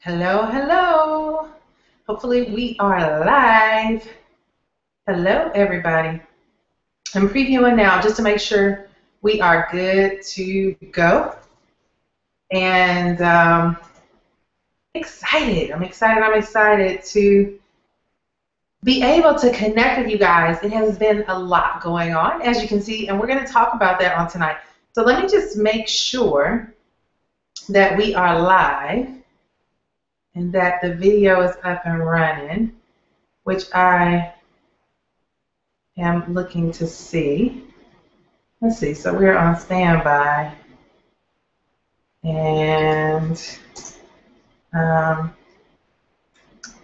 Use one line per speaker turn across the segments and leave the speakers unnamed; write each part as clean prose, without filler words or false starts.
Hello, hello. Hopefully we are live. Hello, everybody. I'm previewing now just to make sure we are good to go. And excited. I'm excited to be able to connect with you guys. It has been a lot going on, as you can see, and we're going to talk about that on tonight. So let me just make sure that we are live and that the video is up and running, which I am looking to see. Let's see, so we're on standby. And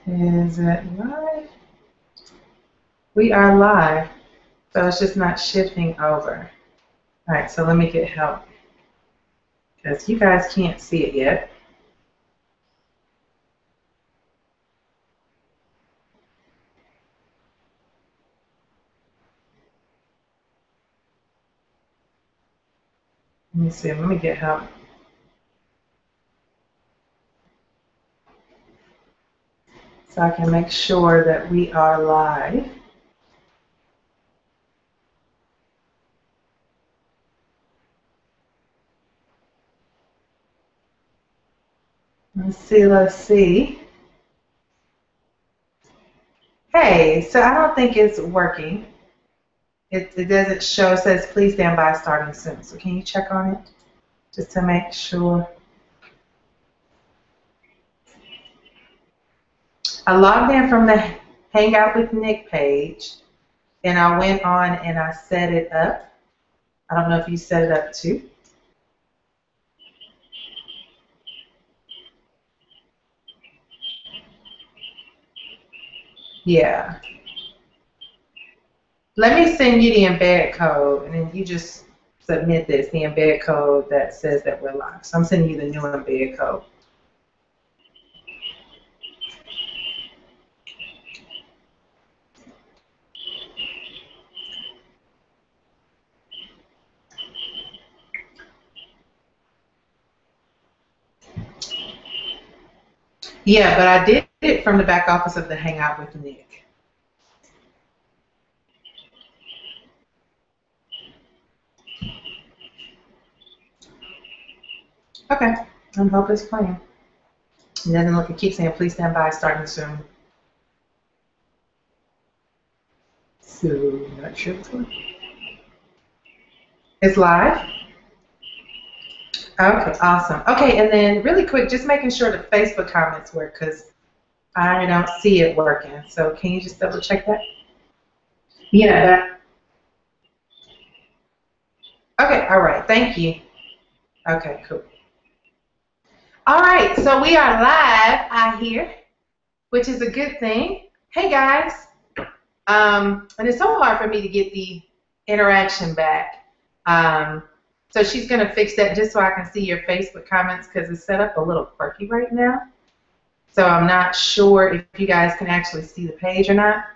is it live? We are live, so it's just not shifting over. All right, so let me get help, because you guys can't see it yet. Let me see, let me get help. So I can make sure that we are live. Let's see. Hey, so I don't think it's working. It doesn't show. It says please stand by starting soon. So can you check on it just to make sure? I logged in from the Hangout with Nick page, and I went on and I set it up. I don't know if you set it up too. Yeah. Let me send you the embed code, and then you just submit this, the embed code that says that we're live. So I'm sending you the new embed code. Yeah, but I did it from the back office of the Hangout with Nick. Okay, I hope it's playing. It doesn't look, it keeps saying please stand by starting soon. So, not sure what's going on. It's live? Okay, awesome. Okay, and then really quick, just making sure the Facebook comments work, because I don't see it working. So can you just double check that? Yeah. Okay, all right, thank you. Okay, cool. All right, so we are live, I hear, which is a good thing. Hey guys, and it's so hard for me to get the interaction back. So she's gonna fix that just so I can see your Facebook comments, because it's set up a little quirky right now. So I'm not sure if you guys can actually see the page or not.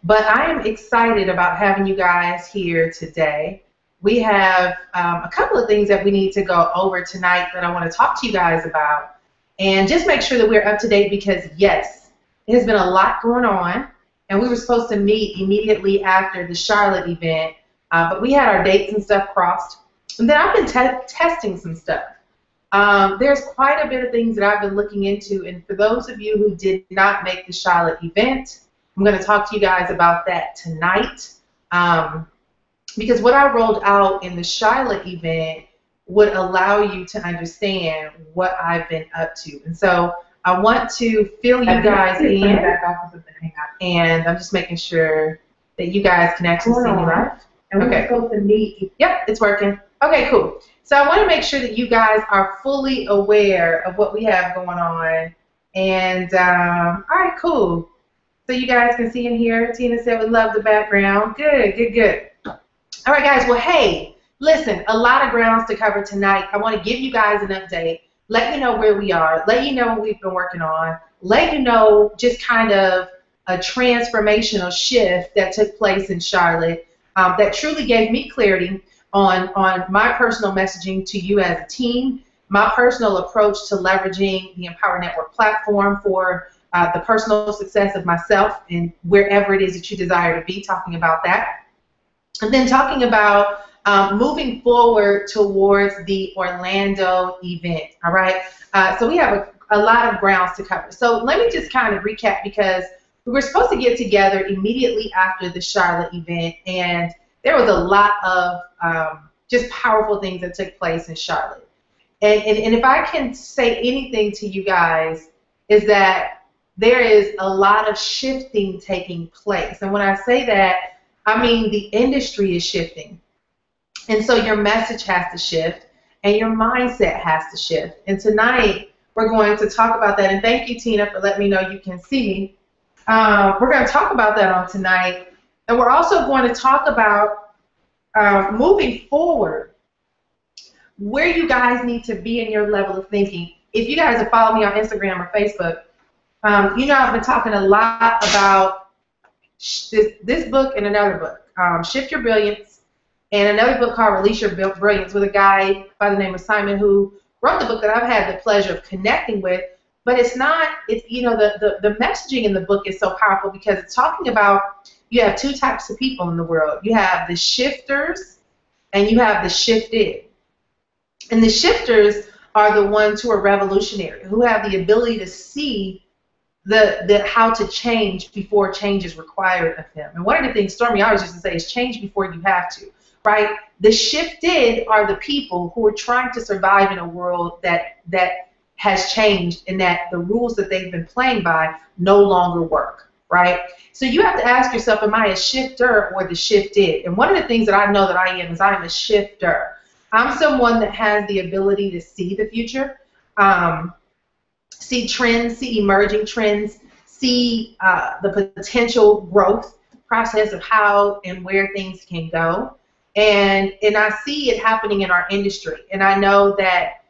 But I am excited about having you guys here today. We have a couple of things that we need to go over tonight that I want to talk to you guys about. And just make sure that we're up to date, because, yes, there's been a lot going on. And we were supposed to meet immediately after the Charlotte event. But we had our dates and stuff crossed. And then I've been testing some stuff. There's quite a bit of things that I've been looking into. And for those of you who did not make the Charlotte event, I'm going to talk to you guys about that tonight. Because what I rolled out in the Charlotte event would allow you to understand what I've been up to. And so I want to fill you guys in. And I'm just making sure that you guys can actually see me live. And we're supposed to meet. Yep, it's working. Okay, cool. So I want to make sure that you guys are fully aware of what we have going on. And, all right, cool. So you guys can see in here, Tina said we love the background. Good, good, good. All right, guys. Well, hey, listen, a lot of grounds to cover tonight. I want to give you guys an update, let you know where we are, let you know what we've been working on, let you know just kind of a transformational shift that took place in Charlotte that truly gave me clarity on my personal messaging to you as a team, my personal approach to leveraging the Empower Network platform for the personal success of myself and wherever it is that you desire to be, talking about that. And then talking about moving forward towards the Orlando event, all right? So we have a lot of grounds to cover. So let me just kind of recap, because we were supposed to get together immediately after the Charlotte event, and there was a lot of just powerful things that took place in Charlotte. And if I can say anything to you guys, is that there is a lot of shifting taking place. And when I say that, I mean the industry is shifting. And so your message has to shift, and your mindset has to shift. And tonight, we're going to talk about that. And thank you, Tina, for letting me know you can see me. We're going to talk about that on tonight. And we're also going to talk about moving forward, where you guys need to be in your level of thinking. If you guys have followed me on Instagram or Facebook, you know I've been talking a lot about this book and another book, Shift Your Brilliance, and another book called Release Your Brilliance, with a guy by the name of Simon, who wrote the book that I've had the pleasure of connecting with. But it's you know, the messaging in the book is so powerful, because it's talking about, you have two types of people in the world. You have the shifters and you have the shifted. And the shifters are the ones who are revolutionary, who have the ability to see the how to change before change is required of them. And one of the things Stormy always used to say is change before you have to, right? The shifted are the people who are trying to survive in a world that has changed, and that the rules that they've been playing by no longer work, right? So you have to ask yourself, am I a shifter or the shifted? And one of the things that I know that I am is I'm a shifter. I'm someone that has the ability to see the future, see trends, see emerging trends, see the potential growth process of how and where things can go. And I see it happening in our industry. And I know that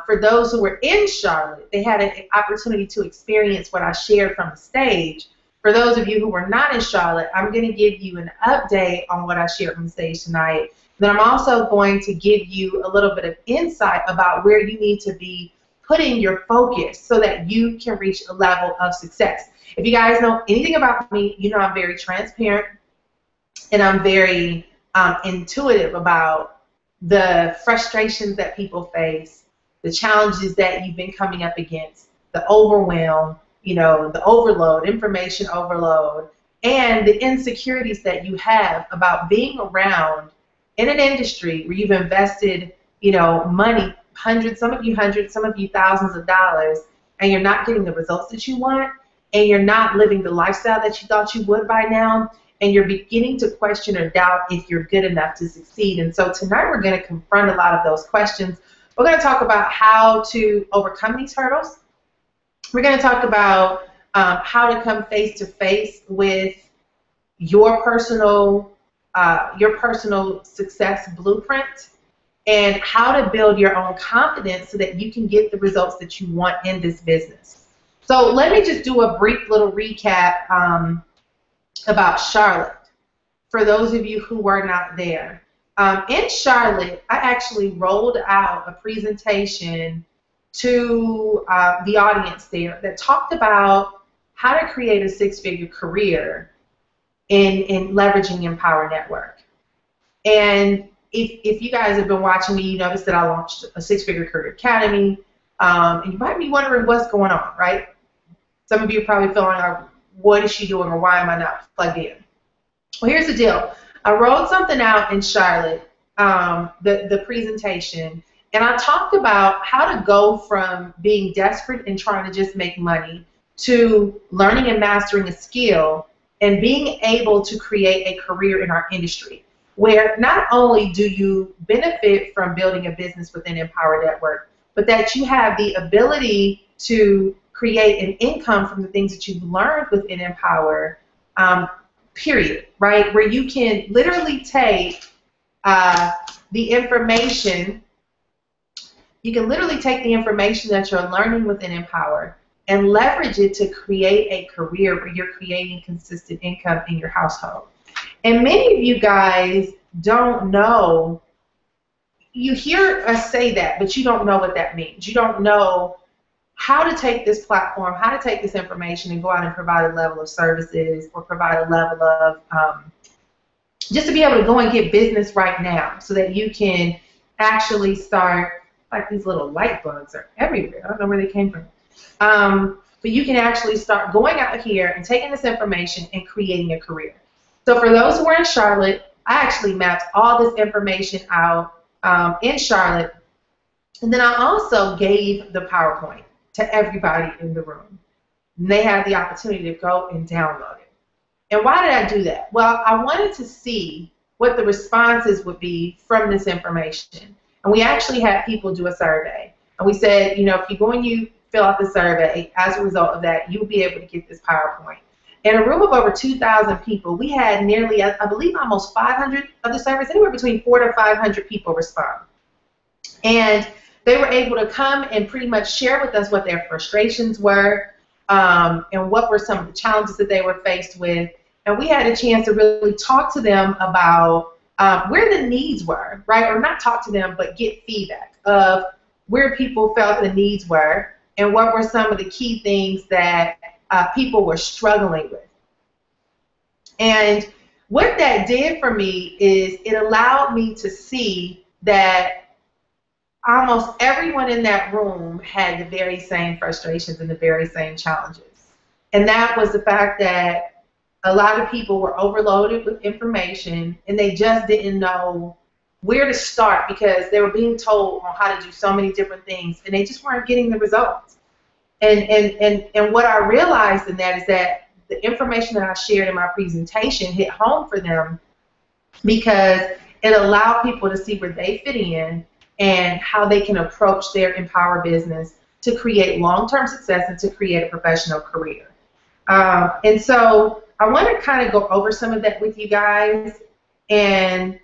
for those who were in Charlotte, they had an opportunity to experience what I shared from the stage. For those of you who were not in Charlotte, I'm going to give you an update on what I shared from the stage tonight. Then I'm also going to give you a little bit of insight about where you need to be putting your focus so that you can reach a level of success. If you guys know anything about me, you know I'm very transparent, and I'm very intuitive about the frustrations that people face, the challenges that you've been coming up against, the overwhelm, you know, the overload, information overload, and the insecurities that you have about being around in an industry where you've invested, you know, money, some of you hundreds, some of you thousands of dollars, and you're not getting the results that you want, and you're not living the lifestyle that you thought you would by now, and you're beginning to question or doubt if you're good enough to succeed. And so tonight we're going to confront a lot of those questions. We're going to talk about how to overcome these hurdles. We're going to talk about how to come face to face with your personal success blueprint, and how to build your own confidence so that you can get the results that you want in this business. So let me just do a brief little recap about Charlotte, for those of you who were not there. In Charlotte, I actually rolled out a presentation to the audience there that talked about how to create a six-figure career in leveraging Empower Network. And if you guys have been watching me, you noticed that I launched a six-figure career academy. And you might be wondering what's going on, right? Some of you are probably feeling like, what is she doing, or why am I not plugged in? Well, here's the deal. I rolled something out in Charlotte, the presentation, and I talked about how to go from being desperate and trying to just make money to learning and mastering a skill and being able to create a career in our industry, where not only do you benefit from building a business within Empower Network, but that you have the ability to create an income from the things that you've learned within Empower, period, right? Where you can literally take the information, that you're learning within Empower and leverage it to create a career where you're creating consistent income in your household. And many of you guys don't know you hear us say that, but you don't know what that means. You don't know how to take this platform, how to take this information and go out and provide a level of services or provide a level of just to be able to go and get business right now so that you can actually start, like these little light bugs are everywhere. I don't know where they came from. But you can actually start going out here and taking this information and creating a career. So for those who are in Charlotte, I actually mapped all this information out in Charlotte. And then I also gave the PowerPoint to everybody in the room. And they had the opportunity to go and download it. And why did I do that? Well, I wanted to see what the responses would be from this information. And we actually had people do a survey. And we said, you know, if you go and you fill out the survey, as a result of that, you'll be able to get this PowerPoint. In a room of over 2,000 people, we had nearly, I believe, almost 500 of the surveys, anywhere between 400 to 500 people respond. And they were able to come and pretty much share with us what their frustrations were and what were some of the challenges that they were faced with. And we had a chance to really talk to them about where the needs were, right? Or not talk to them, but get feedback of where people felt the needs were and what were some of the key things that people were struggling with. And what that did for me is it allowed me to see that almost everyone in that room had the very same frustrations and the very same challenges. And that was the fact that a lot of people were overloaded with information and they just didn't know where to start because they were being told on how to do so many different things and they just weren't getting the results. And what I realized in that is that the information that I shared in my presentation hit home for them because it allowed people to see where they fit in and how they can approach their Empower business to create long-term success and to create a professional career. And so I want to kind of go over some of that with you guys and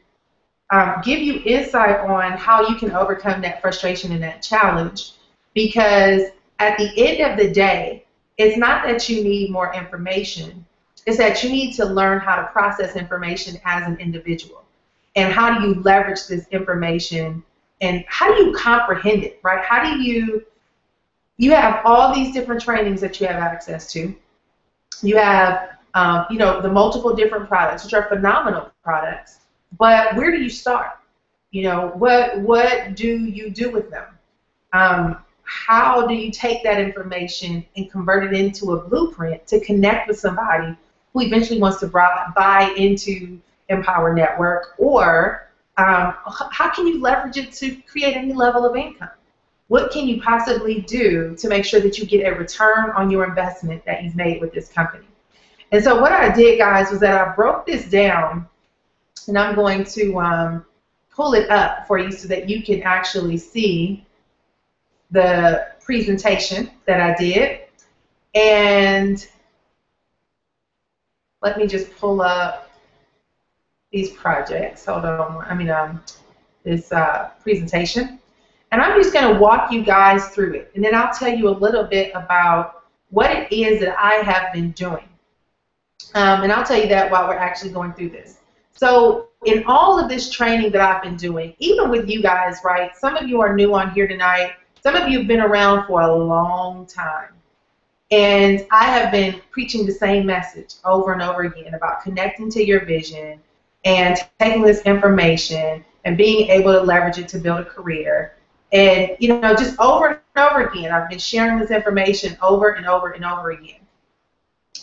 give you insight on how you can overcome that frustration and that challenge, because at the end of the day, it's not that you need more information, it's that you need to learn how to process information as an individual. And how do you leverage this information and how do you comprehend it, right? How do you have all these different trainings that you have access to. You have, you know, the multiple different products, which are phenomenal products, but where do you start? You know, what do you do with them? How do you take that information and convert it into a blueprint to connect with somebody who eventually wants to buy into Empower Network? Or how can you leverage it to create any level of income? What can you possibly do to make sure that you get a return on your investment that you've made with this company? And so what I did, guys, was that I broke this down, and I'm going to pull it up for you so that you can actually see the presentation that I did. And let me just pull up these projects. Hold on. This presentation. And I'm just going to walk you guys through it. And then I'll tell you a little bit about what it is that I have been doing. And I'll tell you that while we're actually going through this. So in all of this training that I've been doing, even with you guys, right, some of you are new on here tonight. Some of you have been around for a long time. And I have been preaching the same message over and over again about connecting to your vision and taking this information and being able to leverage it to build a career. And, you know, just over and over again, I've been sharing this information over and over and over again.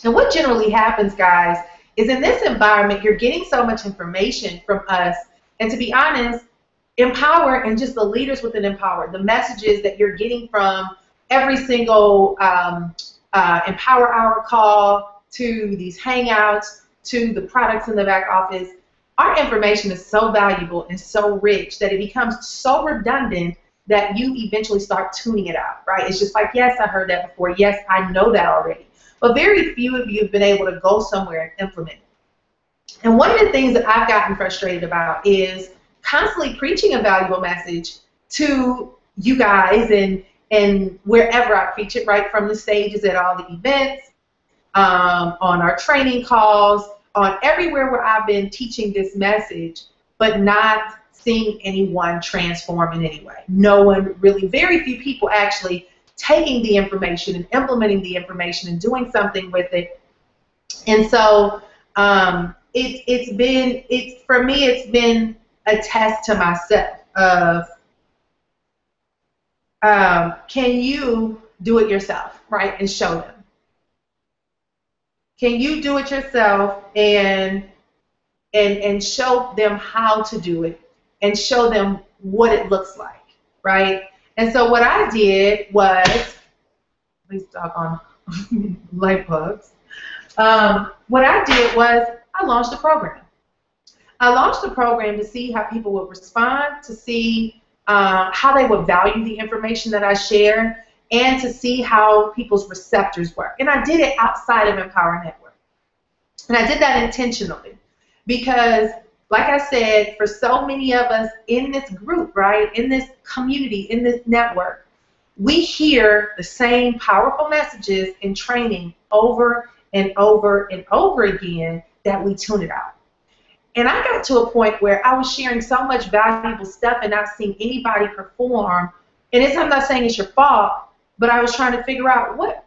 And what generally happens, guys, is in this environment, you're getting so much information from us. And to be honest, Empower and just the leaders within Empower, the messages that you're getting from every single Empower Hour call to these hangouts to the products in the back office, our information is so valuable and so rich that it becomes so redundant that you eventually start tuning it out, right? It's just like, yes, I heard that before. Yes, I know that already. But very few of you have been able to go somewhere and implement it. And one of the things that I've gotten frustrated about is constantly preaching a valuable message to you guys and wherever I preach it, right, from the stages at all the events, on our training calls, on everywhere where I've been teaching this message, but not seeing anyone transform in any way. No one really, very few people actually taking the information and implementing the information and doing something with it. And so for me, it's been a test to myself of, can you do it yourself, right, and show them? Can you do it yourself and show them how to do it and show them what it looks like, right? And so what I did was, these doggone light bugs. What I did was I launched a program. I launched a program to see how people would respond, to see how they would value the information that I shared, and to see how people's receptors work. And I did it outside of Empower Network. And I did that intentionally because, like I said, for so many of us in this group, right, in this community, in this network, we hear the same powerful messages in training over and over and over again that we tune it out. And I got to a point where I was sharing so much valuable stuff and not seeing anybody perform. And I'm not saying it's your fault, but I was trying to figure out, what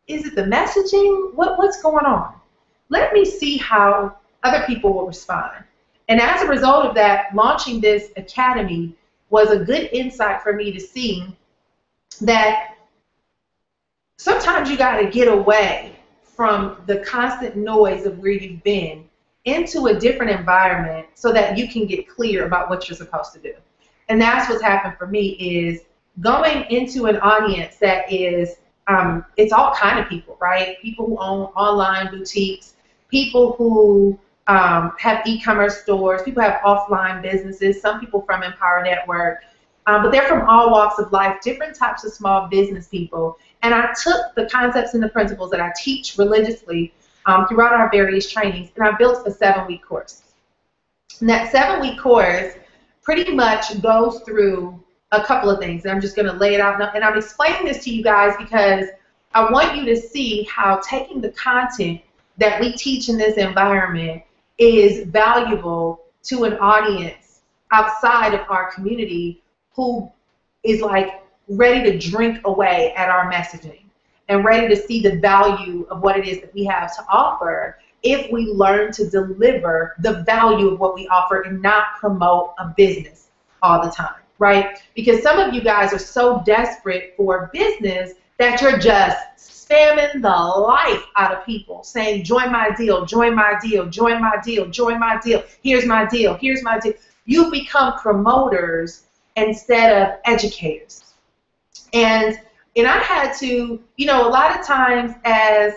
is it, the messaging? What's going on? Let me see how other people will respond. And as a result of that, launching this academy was a good insight for me to see that sometimes you got to get away from the constant noise of where you've been into a different environment so that you can get clear about what you're supposed to do. And that's what's happened for me, is going into an audience that is, it's all kind of people, right? People who own online boutiques, people who have e-commerce stores, people have offline businesses, some people from Empower Network, but they're from all walks of life, different types of small business people. And I took the concepts and the principles that I teach religiously throughout our various trainings, and I built a 7-week course. And that 7-week course pretty much goes through a couple of things, and I'm just going to lay it out. And I'm explaining this to you guys because I want you to see how taking the content that we teach in this environment is valuable to an audience outside of our community who is like ready to drink away at our messaging and ready to see the value of what it is that we have to offer if we learn to deliver the value of what we offer and not promote a business all the time, right? Because some of you guys are so desperate for business that you're just spamming the life out of people, saying, join my deal, join my deal, join my deal, join my deal, here's my deal, here's my deal. You've become promoters instead of educators. And I had to, you know, a lot of times as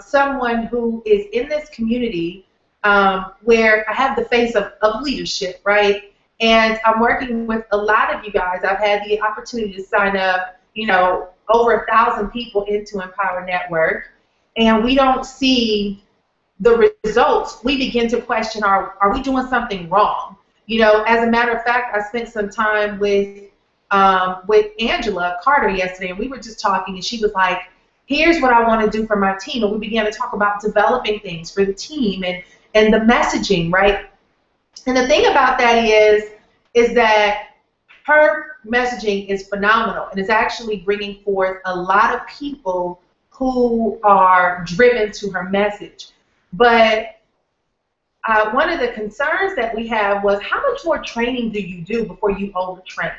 someone who is in this community where I have the face of leadership, right? And I'm working with a lot of you guys. I've had the opportunity to sign up, you know, over 1,000 people into Empower Network, and we don't see the results. We begin to question, are we doing something wrong? You know, as a matter of fact, I spent some time with Angela Carter yesterday, and we were just talking, and she was like, here's what I want to do for my team. And we began to talk about developing things for the team and the messaging, right? And the thing about that is that her messaging is phenomenal, and it's actually bringing forth a lot of people who are driven to her message. But one of the concerns that we have was, how much more training do you do before you overtrain?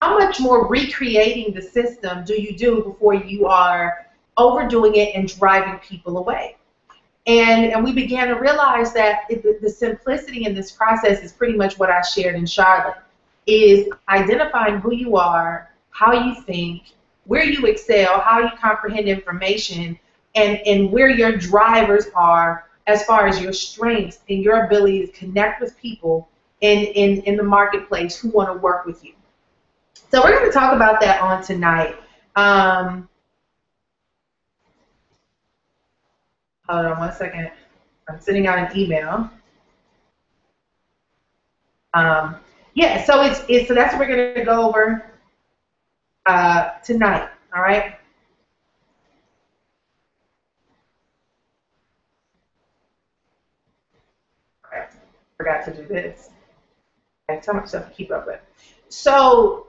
How much more recreating the system do you do before you are overdoing it and driving people away? And we began to realize that the simplicity in this process is pretty much what I shared in Charlotte, is identifying who you are, how you think, where you excel, how you comprehend information, and where your drivers are as far as your strengths and your ability to connect with people in the marketplace who want to work with you. So we're going to talk about that on tonight. Hold on one second. I'm sending out an email. Yeah, so so that's what we're going to go over tonight. All right. All right. Forgot to do this. tell myself to keep up with. So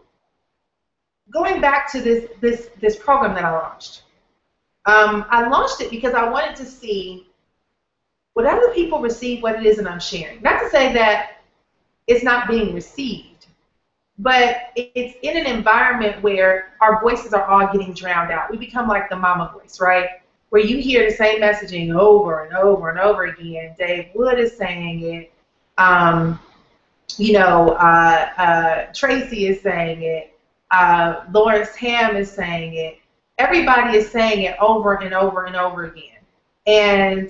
going back to this program that I launched it because I wanted to see would other people receive what it is that I'm sharing. Not to say that it's not being received, but it's in an environment where our voices are all getting drowned out. We become like the mama voice, right? Where you hear the same messaging over and over and over again. Dave Wood is saying it. Tracy is saying it. Lawrence Ham is saying it. Everybody is saying it over and over and over again. And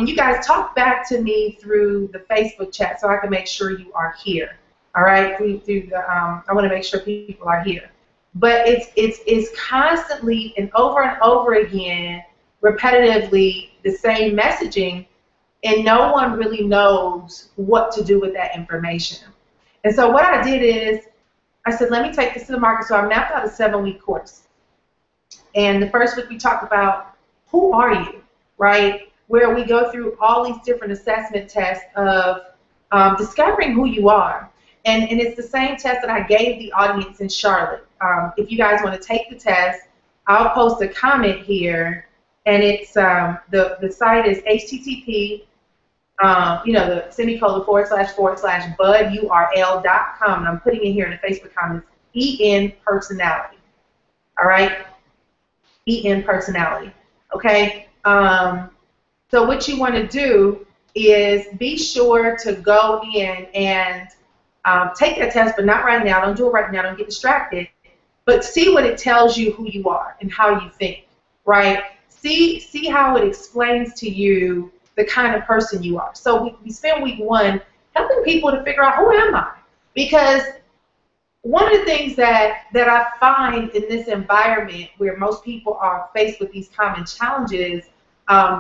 you guys talk back to me through the Facebook chat so I can make sure you are here. All right, through the I want to make sure people are here. But it's constantly and over again, repetitively the same messaging, and no one really knows what to do with that information. And so what I did is I said, let me take this to the market. So I mapped out a 7-week course. And the first week we talked about who are you, right? Where we go through all these different assessment tests of discovering who you are. And it's the same test that I gave the audience in Charlotte. If you guys want to take the test, I'll post a comment here. And it's the site is http, the //budurl.com. And I'm putting it here in the Facebook comments, EN personality. All right? EN personality. Okay? So what you want to do is be sure to go in and take that test, but not right now. Don't do it right now. Don't get distracted. But see what it tells you who you are and how you think, right? See how it explains to you the kind of person you are. So we spent week 1 helping people to figure out who am I? Because one of the things that I find in this environment where most people are faced with these common challenges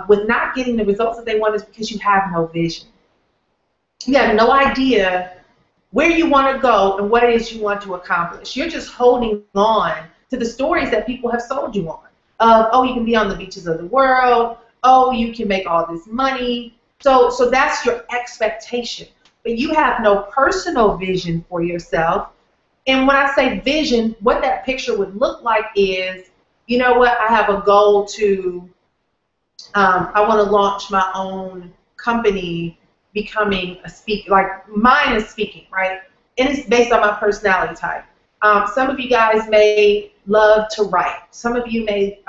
with not getting the results that they want is because you have no vision. You have no idea where you want to go and what it is you want to accomplish. You're just holding on to the stories that people have sold you on. Oh, you can be on the beaches of the world. Oh, you can make all this money. So that's your expectation. But you have no personal vision for yourself. And when I say vision, what that picture would look like is, you know what, I have a goal to, I want to launch my own company becoming a speaker. Like mine is speaking, right? And it's based on my personality type. Some of you guys may love to write. Some of you may,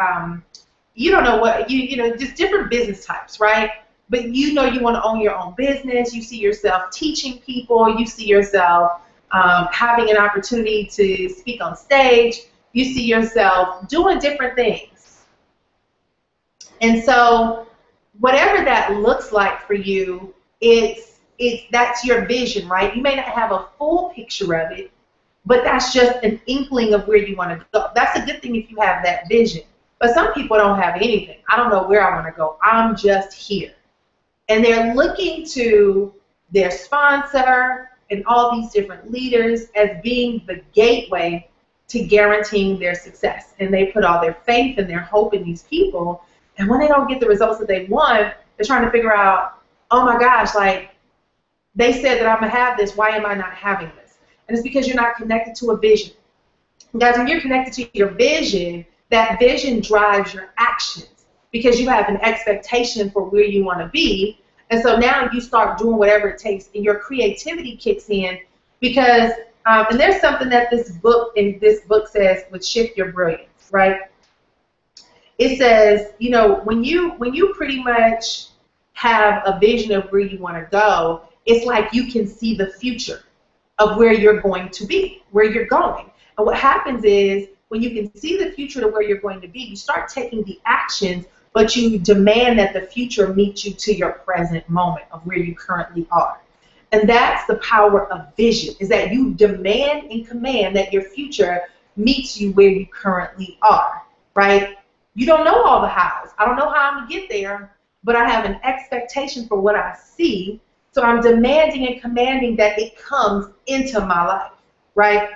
you don't know what, just different business types, right? But you know you want to own your own business. You see yourself teaching people. You see yourself having an opportunity to speak on stage. You see yourself doing different things. And so whatever that looks like for you, that's your vision, right? You may not have a full picture of it, but that's just an inkling of where you want to go. That's a good thing if you have that vision. But some people don't have anything. I don't know where I want to go. I'm just here. And they're looking to their sponsor and all these different leaders as being the gateway to guaranteeing their success. And they put all their faith and their hope in these people. And when they don't get the results that they want, they're trying to figure out, oh my gosh, like they said that I'm going to have this. Why am I not having this? And it's because you're not connected to a vision. Guys, when you're connected to your vision, that vision drives your actions because you have an expectation for where you want to be. And so now you start doing whatever it takes and your creativity kicks in because, and there's something that this book says with Shift Your Brilliance, right? It says, when you pretty much have a vision of where you want to go, it's like you can see the future of where you're going to be, where you're going. And what happens is when you can see the future to where you're going to be, you start taking the actions, but you demand that the future meet you to your present moment of where you currently are. And that's the power of vision, is that you demand and command that your future meets you where you currently are, right? You don't know all the hows. I don't know how I'm going to get there, but I have an expectation for what I see, so I'm demanding and commanding that it comes into my life, right?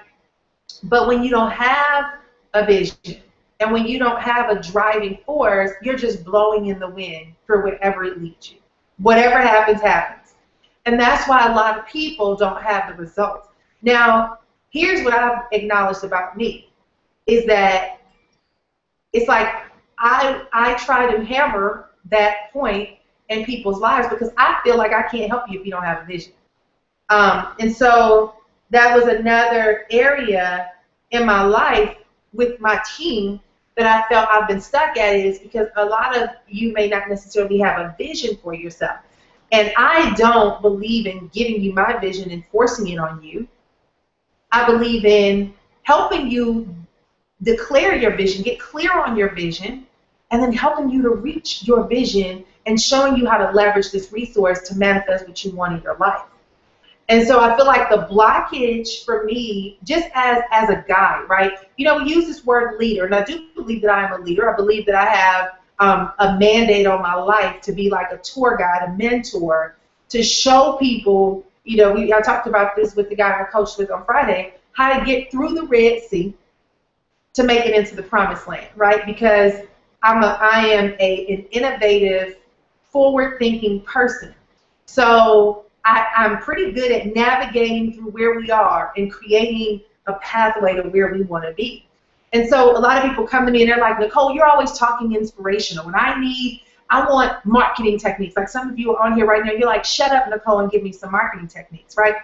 But when you don't have a vision and when you don't have a driving force, you're just blowing in the wind for wherever it leads you. Whatever happens, happens. And that's why a lot of people don't have the results. Now, here's what I've acknowledged about me, is that it's like I try to hammer that point in people's lives because I feel like I can't help you if you don't have a vision. And so that was another area in my life with my team that I felt I've been stuck at, is because a lot of you may not necessarily have a vision for yourself. And I don't believe in giving you my vision and forcing it on you. I believe in helping you declare your vision, get clear on your vision, and then helping you to reach your vision and showing you how to leverage this resource to manifest what you want in your life. And so I feel like the blockage for me, just as a guide, right? You know, we use this word leader, and I do believe that I am a leader. I believe that I have a mandate on my life to be like a tour guide, a mentor, to show people, you know, I talked about this with the guy I coached with on Friday, how to get through the Red Sea to make it into the promised land, right? Because I am an innovative, forward-thinking person. So I'm pretty good at navigating through where we are and creating a pathway to where we want to be. And so a lot of people come to me and they're like, Nicole, you're always talking inspirational. When I want marketing techniques. Like some of you are on here right now, you're like, shut up, Nicole, and give me some marketing techniques, right?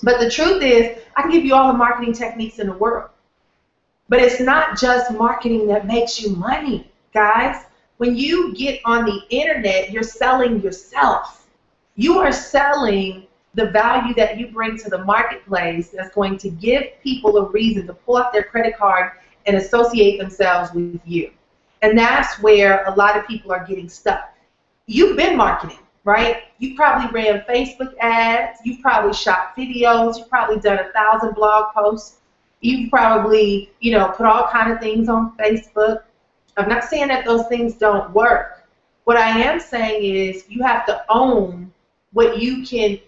But the truth is, I can give you all the marketing techniques in the world. But it's not just marketing that makes you money, guys. When you get on the internet, you're selling yourself. You are selling the value that you bring to the marketplace that's going to give people a reason to pull out their credit card and associate themselves with you. And that's where a lot of people are getting stuck. You've been marketing, right? You probably ran Facebook ads. You've probably shot videos. You've probably done 1,000 blog posts. You've probably, you know, put all kind of things on Facebook. I'm not saying that those things don't work. What I am saying is you have to own what you can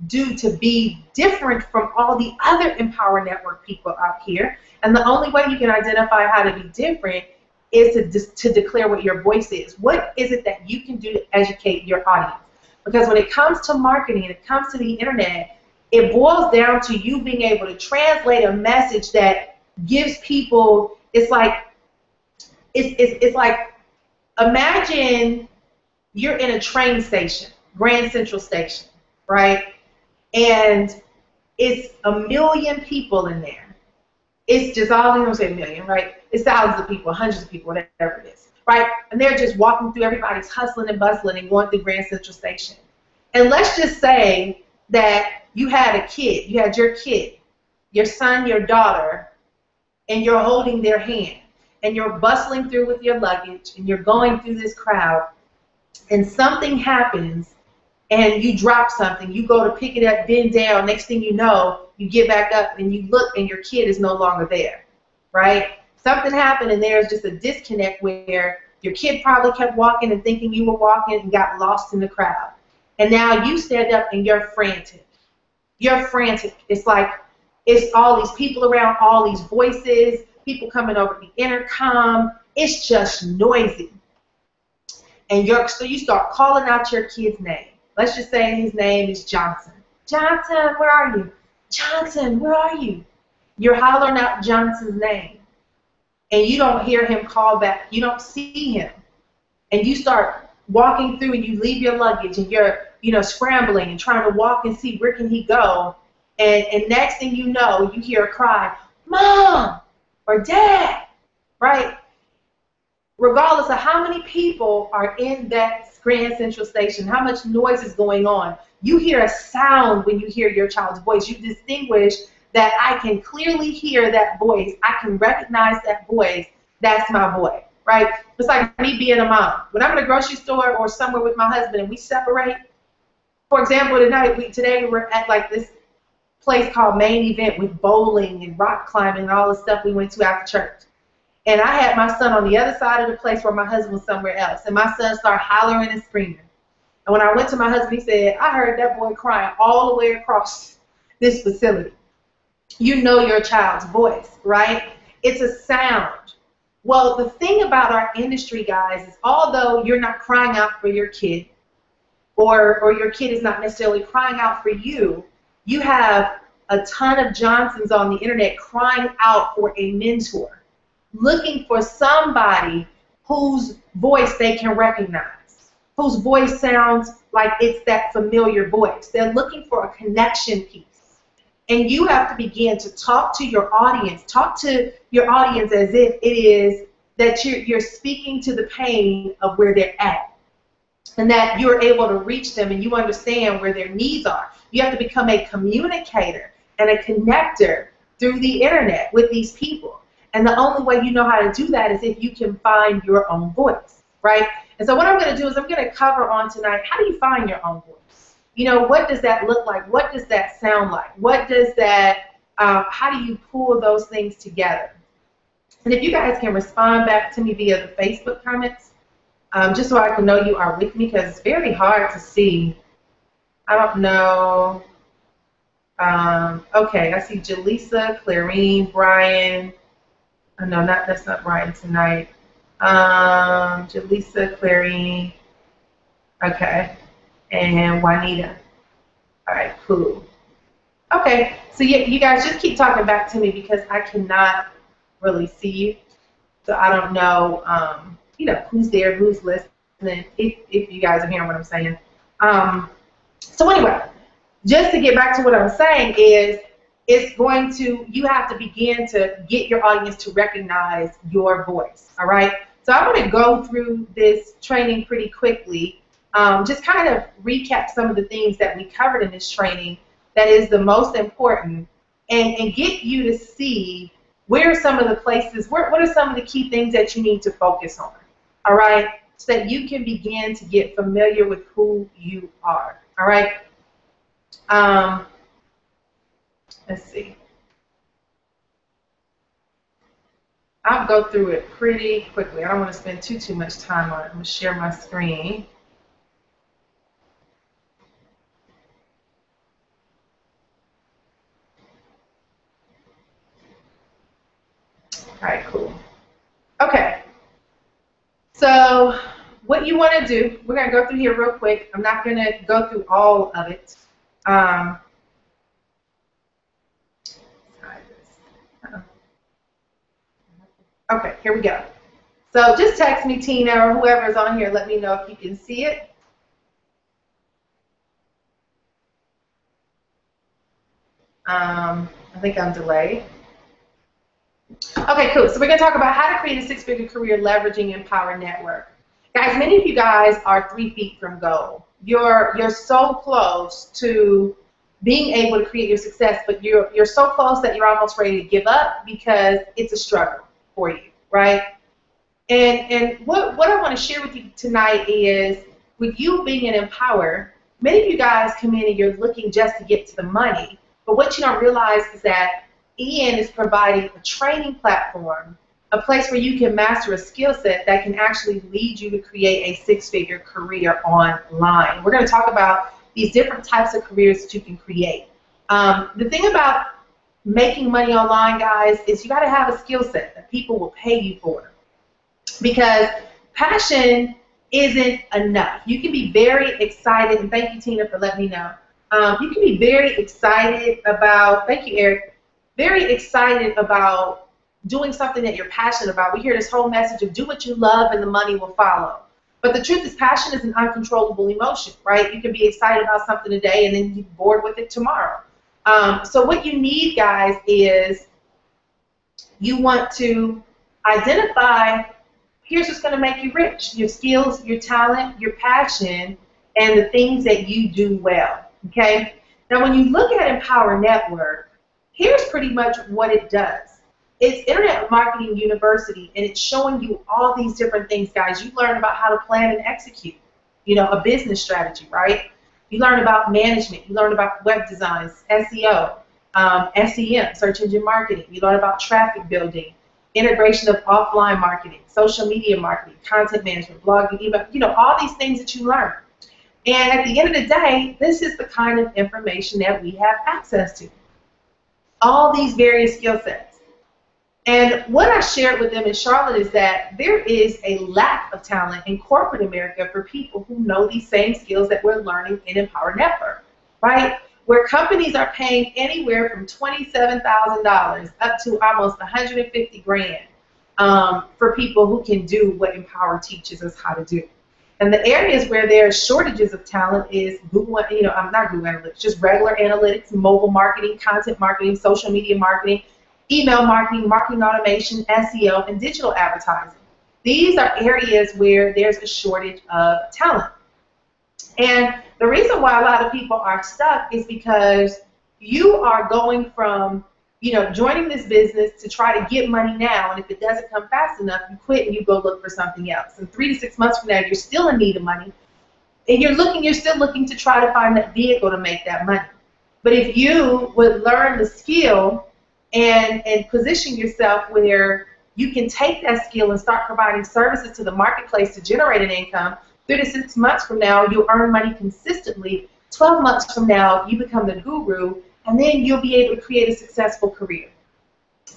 do to be different from all the other Empower Network people out here. And the only way you can identify how to be different is to declare what your voice is. What is it that you can do to educate your audience? Because when it comes to marketing, it comes to the internet, it boils down to you being able to translate a message that gives people, it's like imagine you're in a train station, Grand Central Station, right? And it's 1 million people in there. It's just all, I'm going to say 1 million, right? It's thousands of people, hundreds of people, whatever it is, right? And they're just walking through, everybody's hustling and bustling and going through Grand Central Station. And let's just say that you had a kid, you had your kid, your son, your daughter, and you're holding their hand, and you're bustling through with your luggage, and you're going through this crowd, and something happens, and you drop something, you go to pick it up, bend down, next thing you know, you get back up, and you look, and your kid is no longer there, right? Something happened, and there's just a disconnect where your kid probably kept walking and thinking you were walking and got lost in the crowd. And now you stand up, and you're frantic. You're frantic. It's like it's all these people around, all these voices, people coming over the intercom. It's just noisy. And so you start calling out your kid's name. Let's just say his name is Johnson. Johnson, where are you? Johnson, where are you? You're hollering out Johnson's name. And you don't hear him call back. You don't see him. And you start walking through and you leave your luggage and you're, you know, scrambling and trying to walk and see where can he go. And next thing you know, you hear a cry, Mom or Dad, right? Regardless of how many people are in that Grand Central Station, how much noise is going on, you hear a sound when you hear your child's voice. You distinguish that I can clearly hear that voice. I can recognize that voice. That's my boy, right? It's like me being a mom. When I'm in a grocery store or somewhere with my husband and we separate, for example, today we were at like this place called Main Event with bowling and rock climbing and all the stuff we went to after church. And I had my son on the other side of the place where my husband was somewhere else. And my son started hollering and screaming. And when I went to my husband, he said, I heard that boy crying all the way across this facility. You know your child's voice, right? It's a sound. Well, the thing about our industry, guys, is although you're not crying out for your kid, or your kid is not necessarily crying out for you, you have a ton of Johnsons on the internet crying out for a mentor, looking for somebody whose voice they can recognize, whose voice sounds like it's that familiar voice. They're looking for a connection piece. And you have to begin to talk to your audience. Talk to your audience as if it is that you're speaking to the pain of where they're at, and that you're able to reach them and you understand where their needs are. You have to become a communicator and a connector through the internet with these people. And the only way you know how to do that is if you can find your own voice, right? And so what I'm going to do is I'm going to cover on tonight, how do you find your own voice? You know, what does that look like? What does that sound like? What does that, how do you pull those things together? And if you guys can respond back to me via the Facebook comments, just so I can know you are with me, because it's very hard to see. I don't know. Okay, I see Jaleesa, Clarine, Brian. Oh, no, that's not Brian tonight. Jaleesa, Clarine. Okay, and Juanita. All right, cool. Okay, so you guys just keep talking back to me because I cannot really see you, so I don't know, you know, who's there, who's listening, if you guys are hearing what I'm saying. So anyway, just to get back to what I'm saying is, you have to begin to get your audience to recognize your voice, all right? So I'm going to go through this training pretty quickly, just kind of recap some of the things that we covered in this training that is the most important, and get you to see where are some of the places, what are some of the key things that you need to focus on, all right, so that you can begin to get familiar with who you are, all right? Let's see. I'll go through it pretty quickly. I don't want to spend too much time on it. I'm going to share my screen. All right, cool. Okay. So what you want to do, we're going to go through here real quick. I'm not going to go through all of it. Okay, here we go. So just text me, Tina, or whoever's on here. Let me know if you can see it. I think I'm delayed. Okay, cool. So we're going to talk about how to create a six-figure career leveraging Empower Network. Guys, many of you guys are 3 feet from goal. You're so close to being able to create your success, but you're so close that you're almost ready to give up because it's a struggle for you, right? And what I want to share with you tonight is, with you being an Empower, many of you guys come in and you're looking just to get to the money, but what you don't realize is that Ian is providing a training platform, a place where you can master a skill set that can actually lead you to create a six-figure career online. We're going to talk about these different types of careers that you can create. The thing about making money online, guys, is you got to have a skill set that people will pay you for, because passion isn't enough. You can be very excited, and thank you, Tina, for letting me know. You can be very excited about, thank you, Eric, very excited about doing something that you're passionate about. We hear this whole message of do what you love and the money will follow. But the truth is, passion is an uncontrollable emotion, right? You can be excited about something today and then you're bored with it tomorrow. So what you need, guys, is you want to identify, here's what's going to make you rich: your skills, your talent, your passion, and the things that you do well, okay? Now, when you look at Empower Network, here's pretty much what it does. It's Internet Marketing University, and it's showing you all these different things, guys. You learn about how to plan and execute, you know, a business strategy, right? You learn about management. You learn about web designs, SEO, SEM, search engine marketing. You learn about traffic building, integration of offline marketing, social media marketing, content management, blogging, email, you know, all these things that you learn. And at the end of the day, this is the kind of information that we have access to. All these various skill sets. And what I shared with them in Charlotte is that there is a lack of talent in corporate America for people who know these same skills that we're learning in Empower Network, right? Where companies are paying anywhere from $27,000 up to almost 150 grand for people who can do what Empower teaches us how to do. And the areas where there are shortages of talent is Google, not Google Analytics, just regular analytics, mobile marketing, content marketing, social media marketing, email marketing, marketing automation, SEO, and digital advertising. These are areas where there's a shortage of talent. And the reason why a lot of people are stuck is because you are going from, joining this business to try to get money now, and if it doesn't come fast enough, you quit and you go look for something else. And 3 to 6 months from now, you're still in need of money, and you're still looking to try to find that vehicle to make that money. But if you would learn the skill and position yourself where you can take that skill and start providing services to the marketplace to generate an income, 3 to 6 months from now, you'll earn money consistently. 12 months from now, you become the guru, and then you'll be able to create a successful career.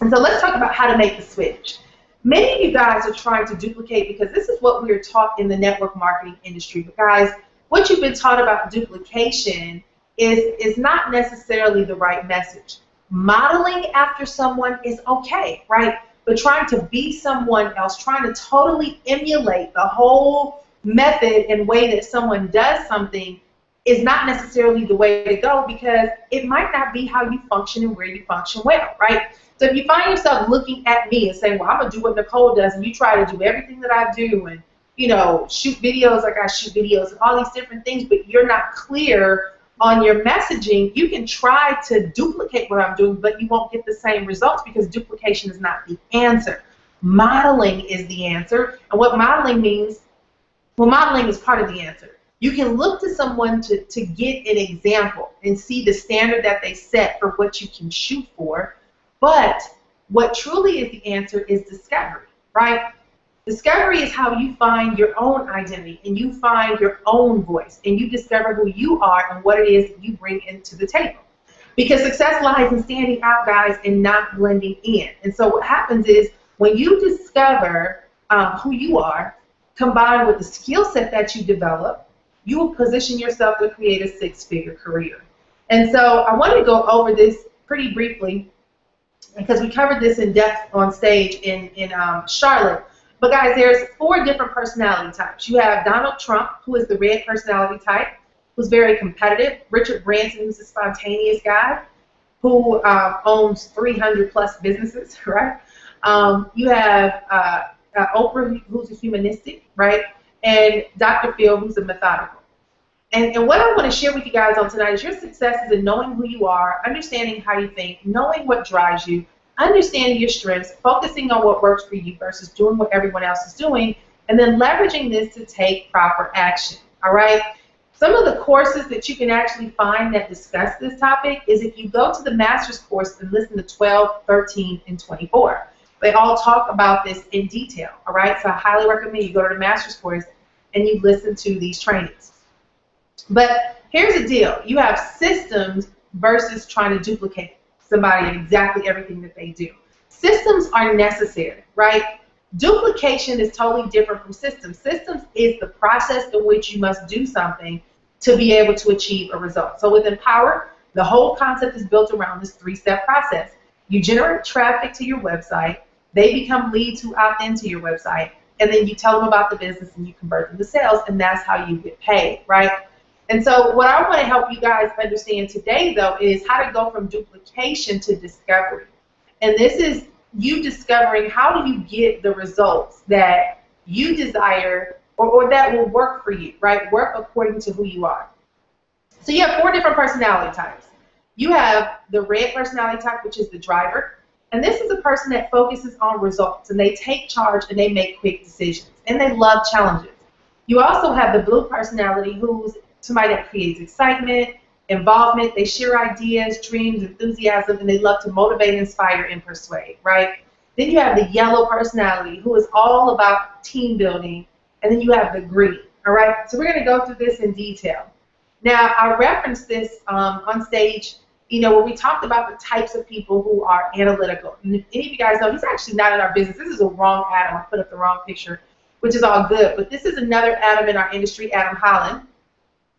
And so let's talk about how to make the switch. Many of you guys are trying to duplicate because this is what we are taught in the network marketing industry. But guys, what you've been taught about duplication is not necessarily the right message. Modeling after someone is okay, right? But trying to be someone else, trying to totally emulate the whole method and way that someone does something is not necessarily the way to go, because it might not be how you function and where you function well, right? So if you find yourself looking at me and saying, well, I'm going to do what Nicole does, and you try to do everything that I do and, shoot videos like I shoot videos and all these different things, but you're not clear on your messaging, you can try to duplicate what I'm doing, but you won't get the same results because duplication is not the answer. Modeling is the answer. And what modeling means, well, modeling is part of the answer. You can look to someone to get an example and see the standard that they set for what you can shoot for. But what truly is the answer is discovery, right? Discovery is how you find your own identity and you find your own voice and you discover who you are and what it is that you bring into the table. Because success lies in standing out, guys, and not blending in. And so what happens is when you discover who you are, combined with the skill set that you develop, you will position yourself to create a six-figure career. And so I want to go over this pretty briefly because we covered this in depth on stage in Charlotte. But guys, there's 4 different personality types. You have Donald Trump, who is the red personality type, who's very competitive. Richard Branson, who's a spontaneous guy, who owns 300 plus businesses, right? You have Oprah, who's a humanistic, right? And Dr. Phil, who's a methodical. And what I want to share with you guys on tonight is your success is in knowing who you are, understanding how you think, knowing what drives you, understanding your strengths, focusing on what works for you versus doing what everyone else is doing, and then leveraging this to take proper action, all right? Some of the courses that you can actually find that discuss this topic is if you go to the master's course and listen to 12, 13, and 24. They all talk about this in detail, all right? So I highly recommend you go to the master's course and you listen to these trainings. But here's the deal. You have systems versus trying to duplicate somebody and exactly everything that they do. Systems are necessary, right? Duplication is totally different from systems. Systems is the process in which you must do something to be able to achieve a result. So with Empower, the whole concept is built around this 3-step process. You generate traffic to your website, they become leads who opt into your website, and then you tell them about the business and you convert them to sales, and that's how you get paid, right? And so what I want to help you guys understand today, though, is how to go from duplication to discovery. And this is you discovering how do you get the results that you desire or that will work for you, right? Work according to who you are. So you have 4 different personality types. You have the red personality type, which is the driver. And this is a person that focuses on results, and they take charge and they make quick decisions, and they love challenges. You also have the blue personality, who's somebody that creates excitement, involvement. They share ideas, dreams, enthusiasm, and they love to motivate, inspire, and persuade, right? Then you have the yellow personality, who is all about team building, and then you have the green, all right? So we're going to go through this in detail. Now, I referenced this on stage you know, where we talked about the types of people who are analytical. And if any of you guys know, he's actually not in our business. This is a wrong Adam. I put up the wrong picture, which is all good. But this is another Adam in our industry, Adam Holland,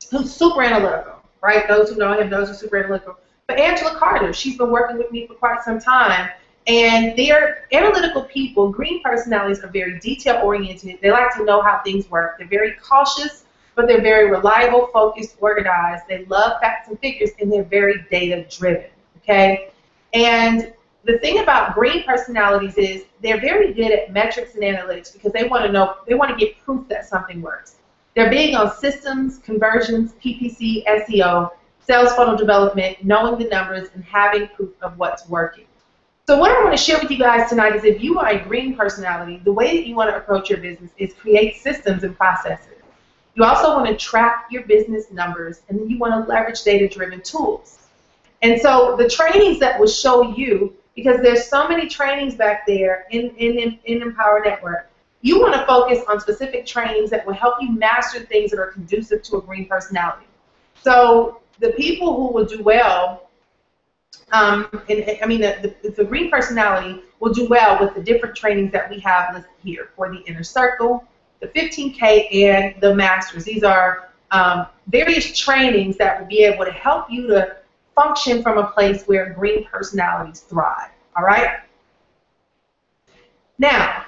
who's super analytical, right? Those who know him, those are super analytical. But Angela Carter, she's been working with me for quite some time. And they're analytical people. Green personalities are very detail-oriented. They like to know how things work. They're very cautious, but they're very reliable, focused, organized. They love facts and figures, and they're very data-driven, okay? And the thing about green personalities is they're very good at metrics and analytics because they want to know, they want to get proof that something works. They're big on systems, conversions, PPC, SEO, sales funnel development, knowing the numbers, and having proof of what's working. So what I want to share with you guys tonight is if you are a green personality, the way that you want to approach your business is create systems and processes. You also want to track your business numbers, and then you want to leverage data-driven tools. And so the trainings that will show you, because there's so many trainings back there in Empower Network, you want to focus on specific trainings that will help you master things that are conducive to a green personality. So the people who will do well, the green personality will do well with the different trainings that we have listed here for the Inner Circle, the 15K, and the Masters. These are various trainings that will be able to help you to function from a place where green personalities thrive, all right? Now,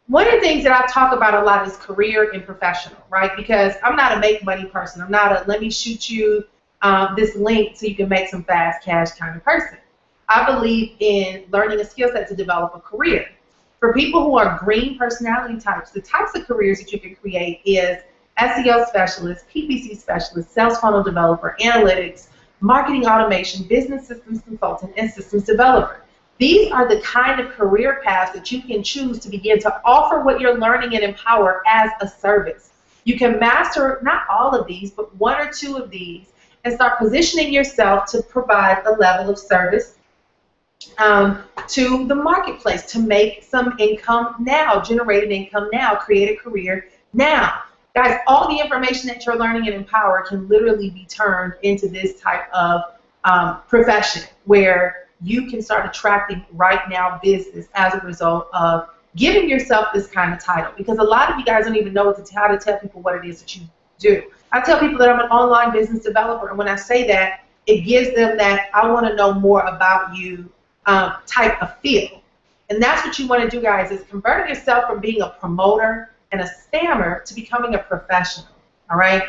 one of the things that I talk about a lot is career and professional, right? Because I'm not a make money person. I'm not a let me shoot you this link so you can make some fast cash kind of person. I believe in learning a skill set to develop a career. For people who are green personality types, the types of careers that you can create is SEO specialist, PPC specialist, sales funnel developer, analytics, marketing automation, business systems consultant, and systems developer. These are the kind of career paths that you can choose to begin to offer what you're learning and Empower as a service. You can master not all of these, but one or two of these, and start positioning yourself to provide a level of service to the marketplace, to make some income now, generate an income now, create a career now. Guys, all the information that you're learning in Empower can literally be turned into this type of profession where you can start attracting right now business as a result of giving yourself this kind of title. Because a lot of you guys don't even know how to tell people what it is that you do. I tell people that I'm an online business developer, and when I say that, it gives them that I want to know more about you type of feel. And that's what you want to do, guys, is convert yourself from being a promoter and a spammer to becoming a professional, all right?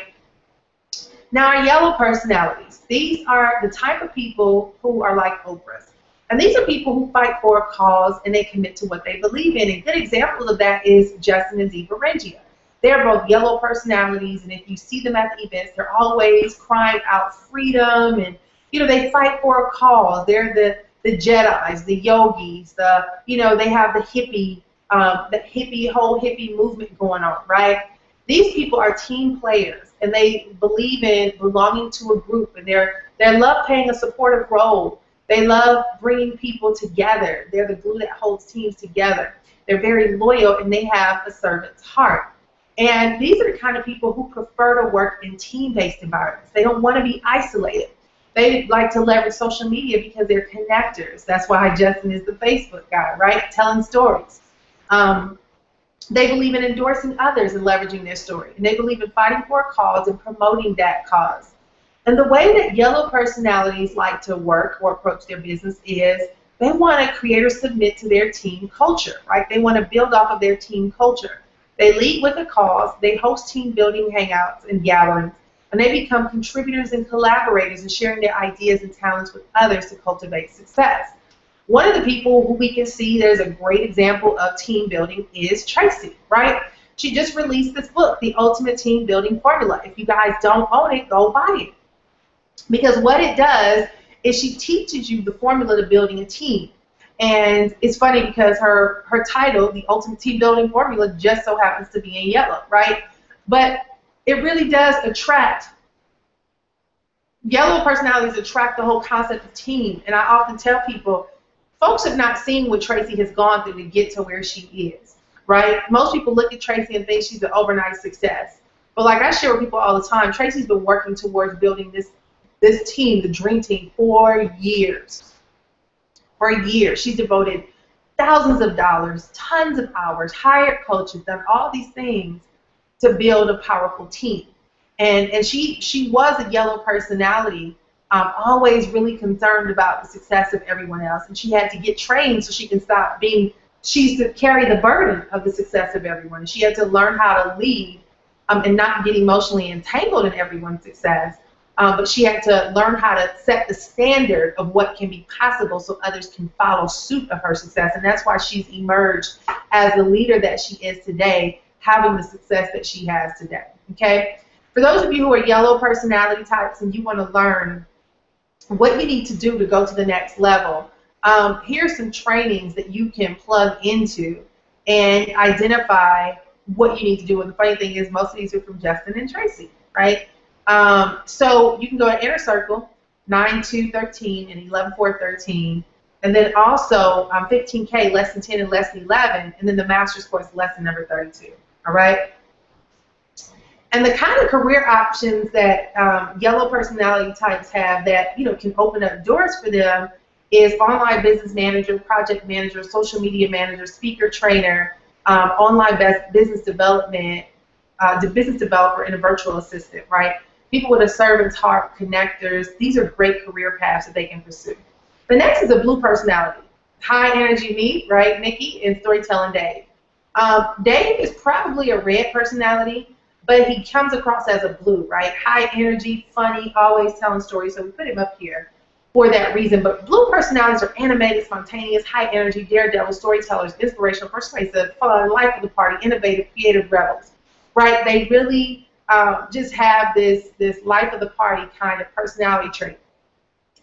Now, our yellow personalities, these are the type of people who are like Oprah's. And these are people who fight for a cause and they commit to what they believe in. And good examples of that is Justin and Zebra Regia. They're both yellow personalities, and if you see them at the events, they're always crying out freedom, and you know, they fight for a cause. They're the Jedis, the yogis, they have the whole hippie movement going on, right? These people are team players, and they believe in belonging to a group, and they love playing a supportive role. They love bringing people together. They're the glue that holds teams together. They're very loyal, and they have a servant's heart. And these are the kind of people who prefer to work in team-based environments. They don't want to be isolated. They like to leverage social media because they're connectors. That's why Justin is the Facebook guy, right? Telling stories. They believe in endorsing others and leveraging their story. And they believe in fighting for a cause and promoting that cause. And the way that yellow personalities like to work or approach their business is they want to create or submit to their team culture, right? They want to build off of their team culture. They lead with a cause, they host team building hangouts and gatherings, and they become contributors and collaborators and sharing their ideas and talents with others to cultivate success. One of the people who we can see there's a great example of team building is Tracy, right? She just released this book, The Ultimate Team Building Formula. If you guys don't own it, go buy it. Because what it does is she teaches you the formula to building a team. And it's funny because her title, The Ultimate Team Building Formula, just so happens to be in yellow, right? But it really does attract, yellow personalities attract the whole concept of team. And I often tell people, folks have not seen what Tracy has gone through to get to where she is, right? Most people look at Tracy and think she's an overnight success. But like I share with people all the time, Tracy's been working towards building this this team, the Dream Team, for years. For years. She's devoted thousands of dollars, tons of hours, hired coaches, done all these things to build a powerful team. And she was a yellow personality, always really concerned about the success of everyone else. And she had to get trained so she can stop being, she used to carry the burden of the success of everyone. She had to learn how to lead and not get emotionally entangled in everyone's success. But she had to learn how to set the standard of what can be possible so others can follow suit of her success. And that's why she's emerged as the leader that she is today, having the success that she has today. Okay? For those of you who are yellow personality types and you want to learn what you need to do to go to the next level, here's some trainings that you can plug into and identify what you need to do. And the funny thing is, most of these are from Justin and Tracy, right? So you can go to Inner Circle, 9-2-13 and 11-4-13, and then also 15K, lesson 10 and lesson 11, and then the master's course, lesson number 32. All right. And the kind of career options that yellow personality types have that can open up doors for them is online business manager, project manager, social media manager, speaker trainer, online business development, the business developer, and a virtual assistant, right? People with a servant's heart, connectors. These are great career paths that they can pursue. The next is a blue personality. High energy me, right? Nikki, and storytelling Dave. Dave is probably a red personality, but he comes across as a blue, right? High energy, funny, always telling stories. So we put him up here for that reason. But blue personalities are animated, spontaneous, high energy, daredevil, storytellers, inspirational, persuasive, fun, life of the party, innovative, creative rebels, right? They really just have this life of the party kind of personality trait.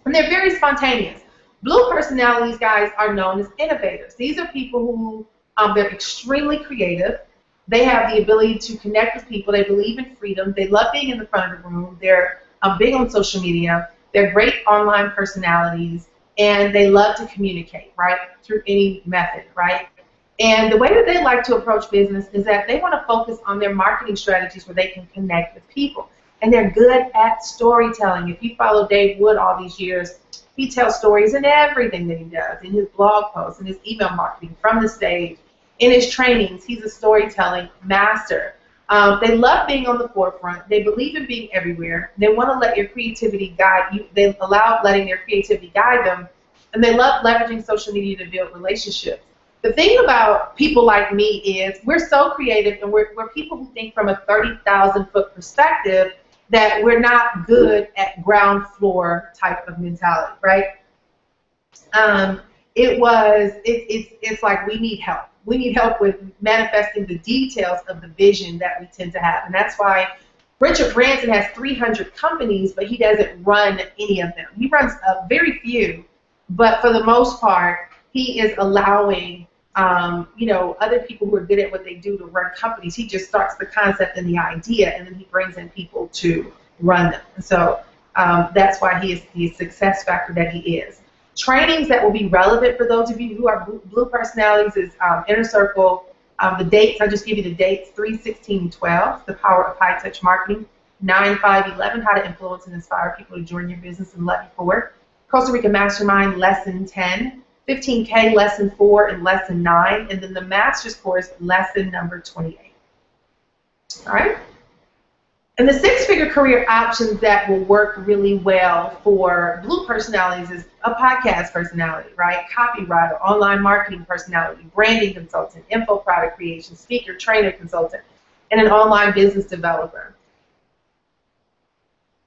And they're very spontaneous. Blue personalities, guys, are known as innovators. These are people who, they're extremely creative. They have the ability to connect with people. They believe in freedom. They love being in the front of the room. They're big on social media. They're great online personalities. And they love to communicate, right, through any method, right? And the way that they like to approach business is that they want to focus on their marketing strategies where they can connect with people. And they're good at storytelling. If you follow Dave Wood all these years, he tells stories in everything that he does, in his blog posts, in his email marketing, from the stage, in his trainings. He's a storytelling master. They love being on the forefront. They believe in being everywhere. They want to let your creativity guide you. They allow letting their creativity guide them. And they love leveraging social media to build relationships. The thing about people like me is we're so creative, and we're people who think from a 30,000-foot perspective that we're not good at ground floor type of mentality, right? It's like we need help. We need help with manifesting the details of the vision that we tend to have. And that's why Richard Branson has 300 companies, but he doesn't run any of them. He runs very few, but for the most part, he is allowing other people who are good at what they do to run companies. He just starts the concept and the idea, and then he brings in people to run them. And so that's why he is the success factor that he is. Trainings that will be relevant for those of you who are blue personalities is Inner Circle. The dates, I'll just give you the dates, 3, 16, and 12, The Power of High Touch Marketing, 9, 5, 11, How to Influence and Inspire People to Join Your Business and Let You Forward, Costa Rica Mastermind, Lesson 10, 15K, Lesson 4, and Lesson 9, and then the Master's Course, Lesson number 28. All right? And the six-figure career options that will work really well for blue personalities is a podcast personality, right? Copywriter, online marketing personality, branding consultant, info product creation, speaker, trainer, consultant, and an online business developer.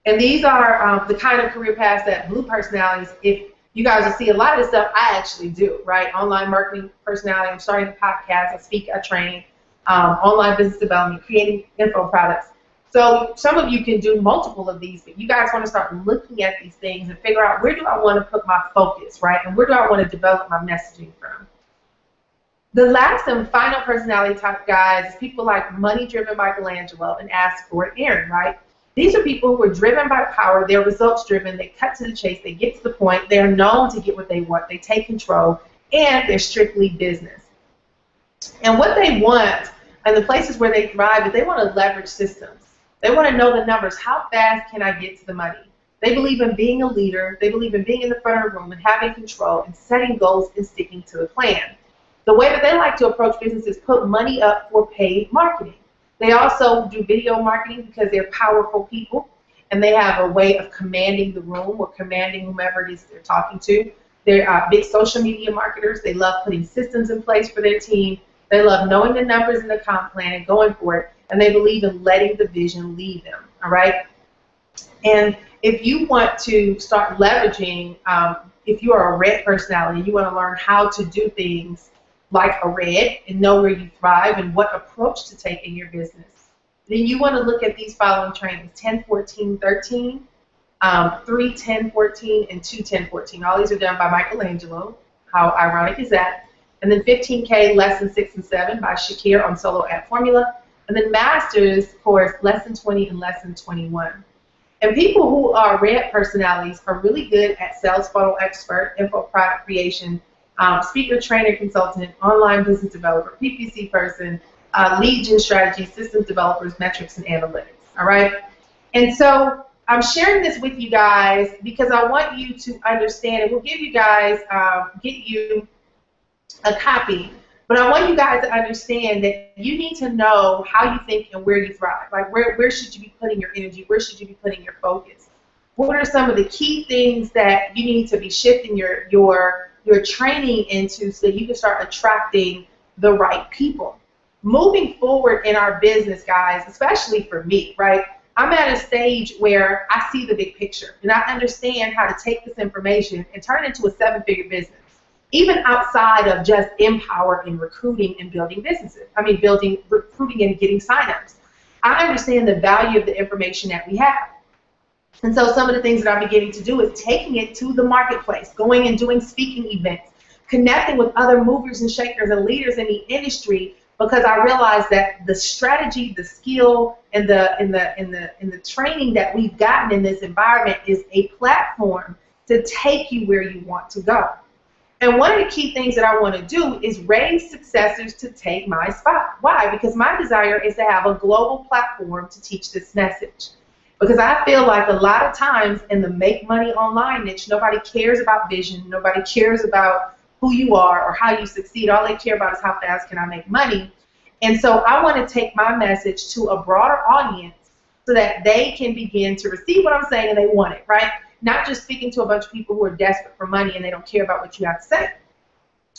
And these are the kind of career paths that blue personalities, if you guys will see a lot of the stuff I actually do, right? Online marketing personality, I'm starting a podcast, I speak, I train, online business development, creating info products. So some of you can do multiple of these, but you guys want to start looking at these things and figure out where do I want to put my focus, right? And where do I want to develop my messaging from? The last and final personality type, guys, is people like money-driven Michelangelo and ask for it Aaron, right? These are people who are driven by power. They're results-driven. They cut to the chase. They get to the point. They're known to get what they want. They take control, and they're strictly business. And what they want, and the places where they thrive, is they want to leverage systems. They want to know the numbers. How fast can I get to the money? They believe in being a leader. They believe in being in the front of the room and having control and setting goals and sticking to the plan. The way that they like to approach business is put money up for paid marketing. They also do video marketing because they're powerful people and they have a way of commanding the room or commanding whomever it is they're talking to. They're big social media marketers. They love putting systems in place for their team. They love knowing the numbers in the comp plan and going for it. And they believe in letting the vision lead them, all right? And if you want to start leveraging, if you are a red personality, you want to learn how to do things like a red and know where you thrive and what approach to take in your business, then you want to look at these following trainings: 10, 14, 13, 3, 10, 14, and 2, 10, 14. All these are done by Michelangelo. How ironic is that? And then 15K, lesson 6 and 7 by Shakir on solo ad formula. And then master's course, lesson 20 and lesson 21. And people who are red personalities are really good at sales funnel expert, info product creation, speaker, trainer, consultant, online business developer, PPC person, lead gen strategy, systems developers, metrics, and analytics, all right? And so I'm sharing this with you guys because I want you to understand, and we'll give you guys, get you a copy, but I want you guys to understand that you need to know how you think and where you thrive. Like where should you be putting your energy? Where should you be putting your focus? What are some of the key things that you need to be shifting your training into so that you can start attracting the right people? Moving forward in our business, guys, especially for me, right? I'm at a stage where I see the big picture and I understand how to take this information and turn it into a 7-figure business, even outside of just empower and recruiting and building businesses. I mean, recruiting and getting signups. I understand the value of the information that we have. And so some of the things that I'm beginning to do is taking it to the marketplace, going and doing speaking events, connecting with other movers and shakers and leaders in the industry, because I realize that the strategy, the skill, and the training that we've gotten in this environment is a platform to take you where you want to go. And one of the key things that I want to do is raise successors to take my spot. Why? Because my desire is to have a global platform to teach this message. Because I feel like a lot of times in the make money online niche, nobody cares about vision, nobody cares about who you are or how you succeed. All they care about is how fast can I make money. And so I want to take my message to a broader audience so that they can begin to receive what I'm saying and they want it, right? Not just speaking to a bunch of people who are desperate for money and they don't care about what you have to say.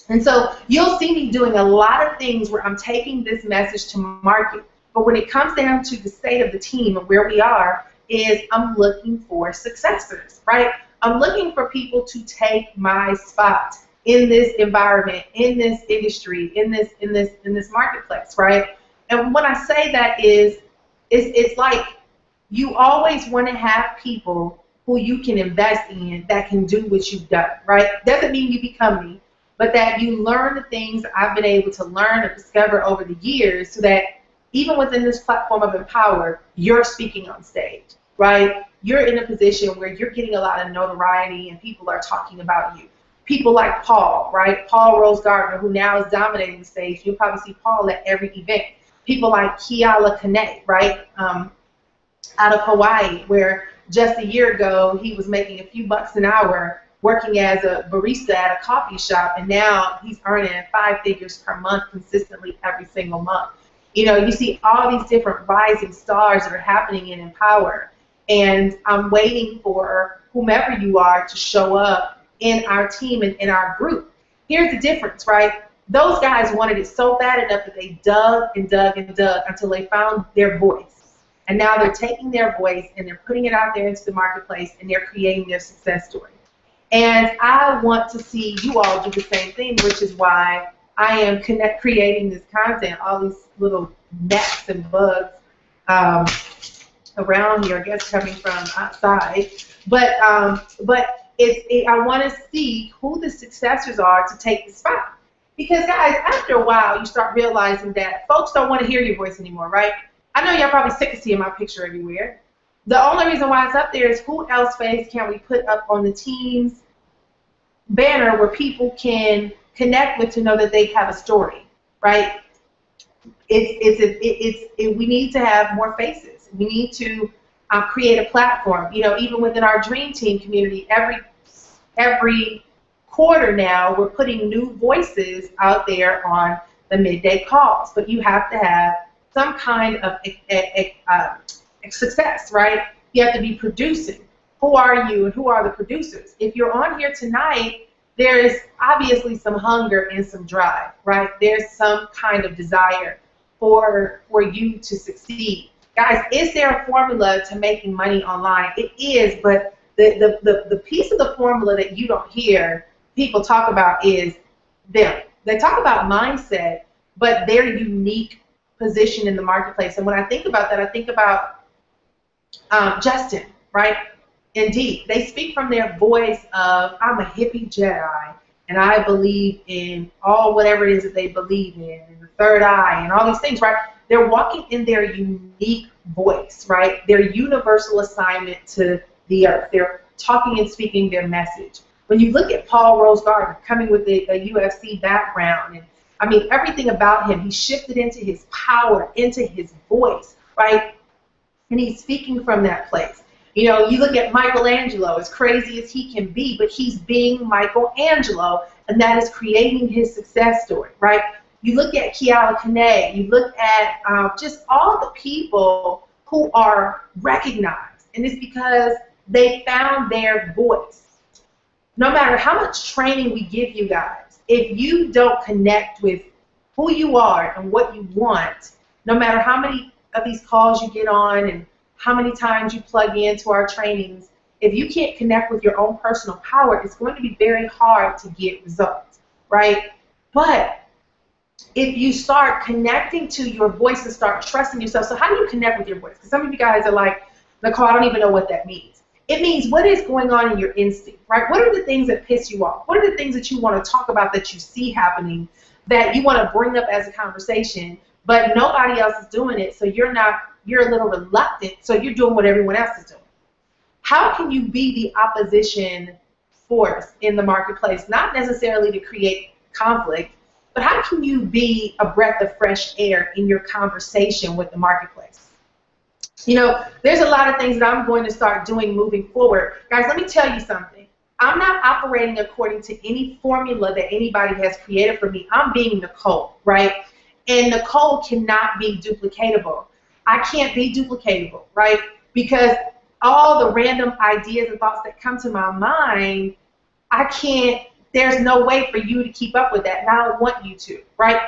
And so you'll see me doing a lot of things where I'm taking this message to market. But when it comes down to the state of the team and where we are, is I'm looking for successors, right? I'm looking for people to take my spot in this environment, in this industry, in this marketplace, right? And when I say that is, it's like you always want to have people who you can invest in that can do what you've done, right? Doesn't mean you become me, but that you learn the things I've been able to learn or discover over the years so that even within this platform of Empower, you're speaking on stage, right? You're in a position where you're getting a lot of notoriety and people are talking about you. People like Paul, right? Paul Rose Gardner, who now is dominating the stage. You'll probably see Paul at every event. People like Kiala Kane, right? Out of Hawaii, where just a year ago he was making a few bucks an hour working as a barista at a coffee shop, and now he's earning 5 figures per month consistently every single month. You know, you see all these different rising stars that are happening in Empower, and I'm waiting for whomever you are to show up in our team and in our group. Here's the difference, right? Those guys wanted it so bad enough that they dug and dug and dug until they found their voice. And now they're taking their voice and they're putting it out there into the marketplace and they're creating their success story. And I want to see you all do the same thing, which is why I am creating this content, all these little gnats and bugs around here, I guess coming from outside. But I want to see who the successors are to take the spot. Because, guys, after a while, you start realizing that folks don't want to hear your voice anymore, right? I know y'all probably sick of seeing my picture everywhere. The only reason why it's up there is who else face can we put up on the team's banner where people can connect with to know that they have a story, right? We need to have more faces. We need to create a platform. You know, even within our Dream Team community, every quarter now, we're putting new voices out there on the midday calls. But you have to have some kind of success, right? You have to be producing. Who are you and who are the producers? If you're on here tonight, there is obviously some hunger and some drive, right? There's some kind of desire for you to succeed. Guys, is there a formula to making money online? It is, but the piece of the formula that you don't hear people talk about is them. They talk about mindset, but their unique position in the marketplace. And when I think about that, I think about Justin, right? Indeed, they speak from their voice of, I'm a hippie Jedi, and I believe in all whatever it is that they believe in, and the third eye, and all these things, right? They're walking in their unique voice, right? Their universal assignment to the earth. They're talking and speaking their message. When you look at Paul Rosegarden coming with a UFC background, and I mean everything about him, he shifted into his power, into his voice, right? And he's speaking from that place. You know, you look at Michelangelo, as crazy as he can be, but he's being Michelangelo, and that is creating his success story, right? You look at Kiala Kane, you look at just all the people who are recognized, and it's because they found their voice. No matter how much training we give you guys, if you don't connect with who you are and what you want, no matter how many of these calls you get on and how many times you plug into our trainings, if you can't connect with your own personal power, it's going to be very hard to get results, right? But if you start connecting to your voice and start trusting yourself, so how do you connect with your voice? Because some of you guys are like, Nicole, I don't even know what that means. It means what is going on in your instinct, right? What are the things that piss you off? What are the things that you want to talk about that you see happening that you want to bring up as a conversation, but nobody else is doing it, so you're a little reluctant, so you're doing what everyone else is doing. How can you be the opposition force in the marketplace? Not necessarily to create conflict, but how can you be a breath of fresh air in your conversation with the marketplace? You know, there's a lot of things that I'm going to start doing moving forward. Guys, let me tell you something. I'm not operating according to any formula that anybody has created for me. I'm being Nicole, right? And Nicole cannot be duplicatable. I can't be duplicatable, right? Because all the random ideas and thoughts that come to my mind, I can't, there's no way for you to keep up with that, and I don't want you to, right?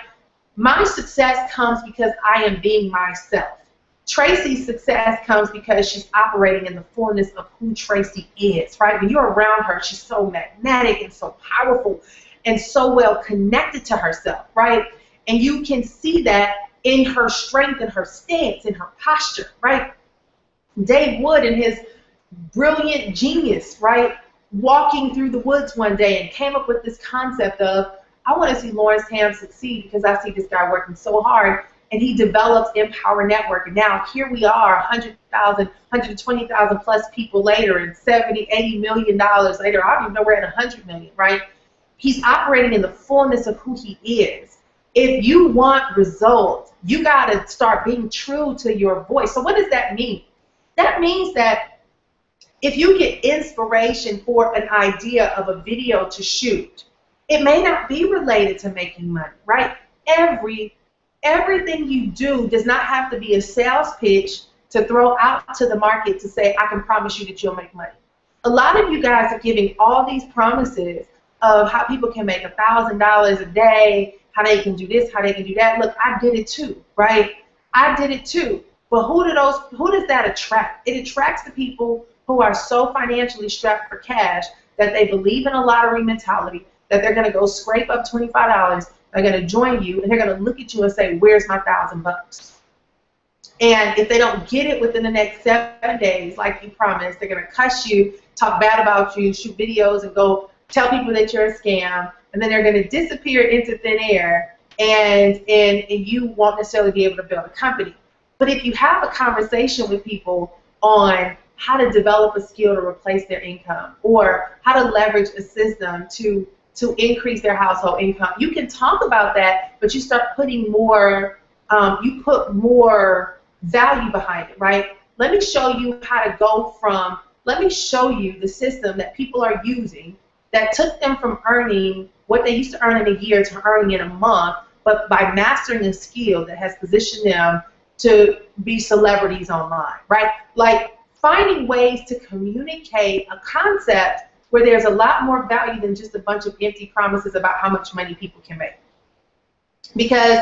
My success comes because I am being myself. Tracy's success comes because she's operating in the fullness of who Tracy is, right? When you're around her, she's so magnetic and so powerful and so well connected to herself, right? And you can see that in her strength and her stance and her posture, right? Dave Wood and his brilliant genius, right? Walking through the woods one day and came up with this concept of, I want to see Lawrence Tam succeed because I see this guy working so hard, and he develops Empower Network. And now here we are, 100,000, 120,000 plus people later, and 70, 80 million dollars later. I don't even know we're at 100 million, right? He's operating in the fullness of who he is. If you want results, you got to start being true to your voice. So what does that mean? That means that if you get inspiration for an idea of a video to shoot, it may not be related to making money, right? Everything you do does not have to be a sales pitch to throw out to the market to say, I can promise you that you'll make money. A lot of you guys are giving all these promises of how people can make $1,000 a day, how they can do this, how they can do that. Look, I did it too, right? I did it too. But who does that attract? It attracts the people who are so financially strapped for cash that they believe in a lottery mentality, that they're going to go scrape up $25, they're going to join you, and they're going to look at you and say, where's my $1,000? And if they don't get it within the next 7 days, like you promised, they're going to cuss you, talk bad about you, shoot videos, and go tell people that you're a scam, and then they're going to disappear into thin air, and you won't necessarily be able to build a company. But if you have a conversation with people on how to develop a skill to replace their income, or how to leverage a system to increase their household income, you can talk about that, but you start putting more, you put more value behind it, right? let me show you how to go from, let me show you the system that people are using that took them from earning what they used to earn in a year to earning in a month, but by mastering a skill that has positioned them to be celebrities online, right? Like finding ways to communicate a concept where there's a lot more value than just a bunch of empty promises about how much money people can make. Because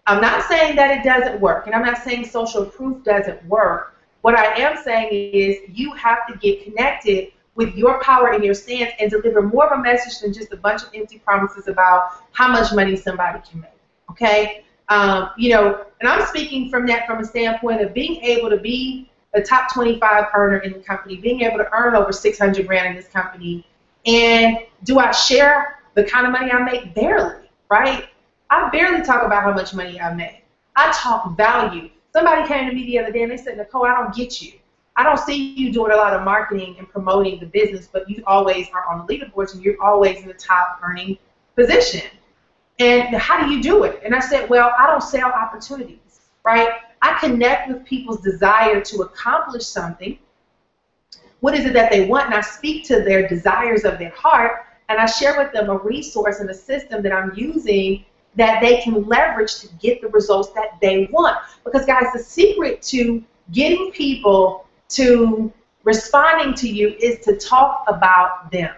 I'm not saying that it doesn't work, and I'm not saying social proof doesn't work. What I am saying is you have to get connected with your power and your stance and deliver more of a message than just a bunch of empty promises about how much money somebody can make, okay? You know, and I'm speaking from that from a standpoint of being able to be a top 25 earner in the company, being able to earn over 600 grand in this company, and do I share the kind of money I make? Barely, right? I barely talk about how much money I make. I talk value. Somebody came to me the other day and they said, Nicole, I don't get you. I don't see you doing a lot of marketing and promoting the business, but you always are on the leaderboards and you're always in the top earning position. And how do you do it? And I said, well, I don't sell opportunities, right? I connect with people's desire to accomplish something. What is it that they want? And I speak to their desires of their heart, and I share with them a resource and a system that I'm using that they can leverage to get the results that they want. Because, guys, the secret to getting people to responding to you is to talk about them,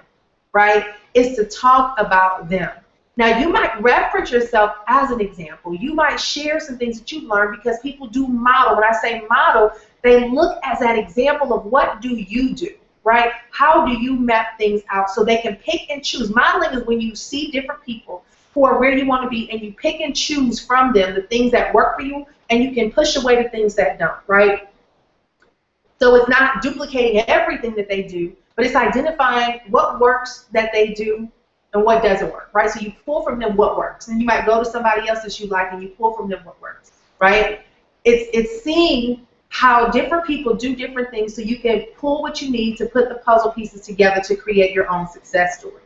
right? Is to talk about them. Now, you might reference yourself as an example. You might share some things that you've learned because people do model. When I say model, they look as that example of what do you do, right? How do you map things out so they can pick and choose. Modeling is when you see different people who are where you want to be and you pick and choose from them the things that work for you and you can push away the things that don't, right? So it's not duplicating everything that they do, but it's identifying what works that they do and what doesn't work, right? So you pull from them what works. And you might go to somebody else that you like and you pull from them what works, right? It's seeing how different people do different things so you can pull what you need to put the puzzle pieces together to create your own success story.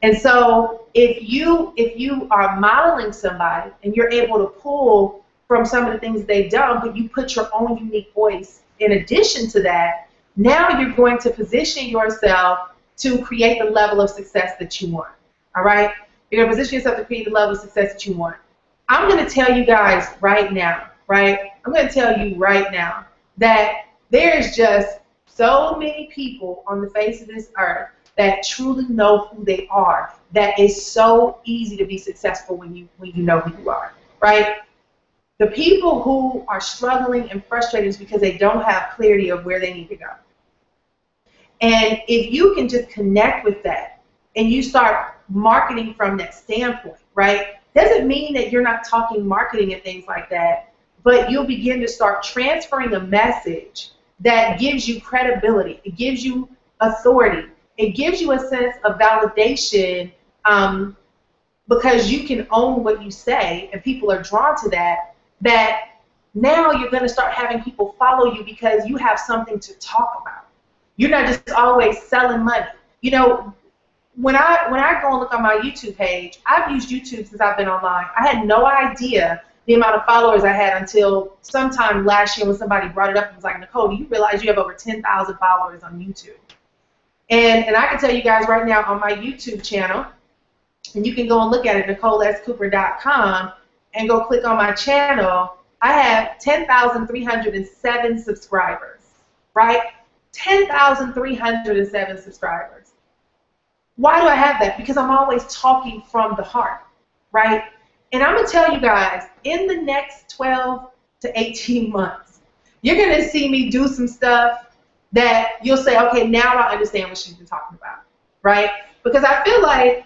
And so if you are modeling somebody and you're able to pull from some of the things they've done, but you put your own unique voice in addition to that, now you're going to position yourself to create the level of success that you want, all right? You're going to position yourself to create the level of success that you want. I'm going to tell you guys right now, right? I'm going to tell you right now that there's just so many people on the face of this earth that truly know who they are, that is so easy to be successful when you know who you are, right? The people who are struggling and frustrated is because they don't have clarity of where they need to go. And if you can just connect with that and you start marketing from that standpoint, right, doesn't mean that you're not talking marketing and things like that, but you'll begin to start transferring a message that gives you credibility. It gives you authority. It gives you a sense of validation because you can own what you say and people are drawn to that, that now you're going to start having people follow you because you have something to talk about. You're not just always selling money. You know, when I go and look on my YouTube page, I've used YouTube since I've been online. I had no idea the amount of followers I had until sometime last year when somebody brought it up and was like, Nicole, do you realize you have over 10,000 followers on YouTube? And I can tell you guys right now on my YouTube channel, and you can go and look at it, NicoleSCooper.com, and go click on my channel, I have 10,307 subscribers, right? 10,307 subscribers. Why do I have that? Because I'm always talking from the heart, right? And I'm going to tell you guys, in the next 12 to 18 months, you're going to see me do some stuff that you'll say, okay, now I understand what she's been talking about, right? Because I feel like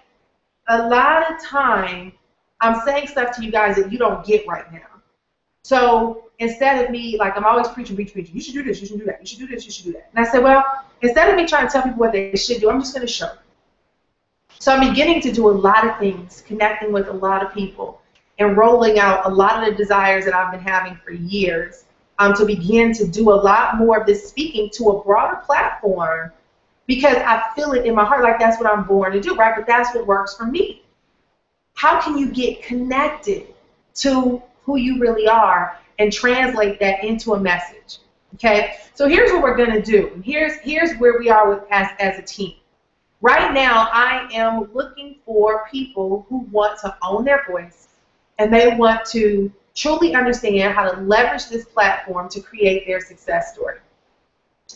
a lot of time I'm saying stuff to you guys that you don't get right now. So instead of me, like I'm always preaching, you should do this, you should do that, you should do this, you should do that. And I said, well, instead of me trying to tell people what they should do, I'm just going to show them. So I'm beginning to do a lot of things, connecting with a lot of people, and rolling out a lot of the desires that I've been having for years to begin to do a lot more of this speaking to a broader platform because I feel it in my heart like that's what I'm born to do, right? But that's what works for me. How can you get connected to who you really are and translate that into a message? Okay, so here's what we're going to do. Here's where we are with as a team. Right now, I am looking for people who want to own their voice, and they want to truly understand how to leverage this platform to create their success story,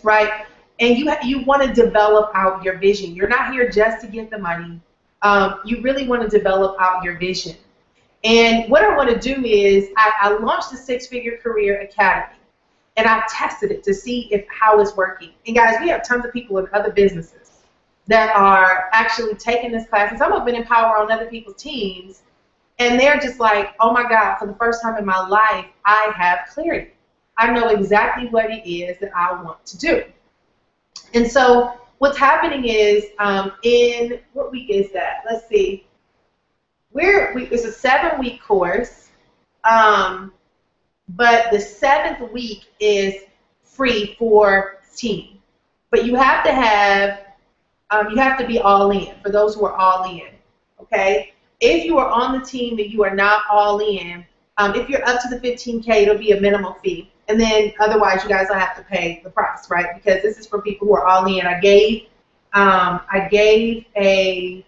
right? And you want to develop out your vision. You're not here just to get the money. You really want to develop out your vision. And what I want to do is I launched the Six-Figure Career Academy, and I've tested it to see how it's working. And guys, we have tons of people in other businesses that are actually taking this class, and some have been empowered on other people's teams, and they're just like, oh my God, for the first time in my life, I have clarity. I know exactly what it is that I want to do. And so what's happening is, in, what week is that? Let's see. It's a 7-week course, but the 7th week is free for team. But you have to be all in, for those who are all in, okay? If you are on the team and you are not all in, if you're up to the 15K, it'll be a minimum fee. And then otherwise, you guys will have to pay the price, right? Because this is for people who are all in. I gave a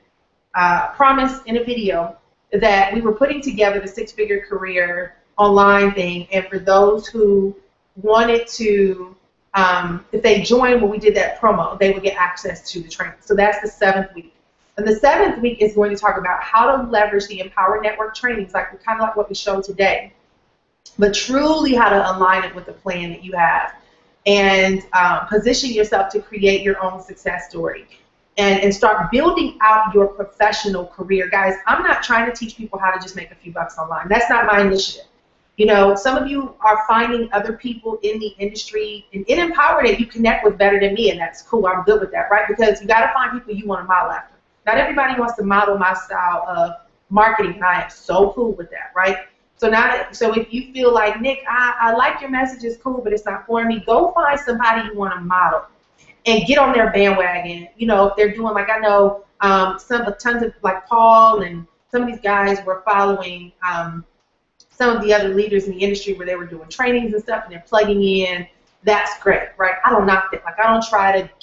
promise in a video that we were putting together the Six-Figure Career online thing, and for those who wanted to, if they joined when we did that promo, they would get access to the training. So that's the 7th week. And the 7th week is going to talk about how to leverage the Empower Network trainings, kind of like what we showed today, but truly how to align it with the plan that you have and position yourself to create your own success story and start building out your professional career. Guys, I'm not trying to teach people how to just make a few bucks online. That's not my initiative. You know, some of you are finding other people in the industry and in Empower that you connect with better than me, and that's cool. I'm good with that, right? Because you got to find people you want to model after. Not everybody wants to model my style of marketing, and I am so cool with that, right? So if you feel like, Nick, I like your message, it's cool, but it's not for me, go find somebody you want to model and get on their bandwagon. You know, if they're doing, like I know tons of, like Paul and some of these guys were following some of the other leaders in the industry where they were doing trainings and stuff and they're plugging in. That's great, right? I don't knock that. Like, I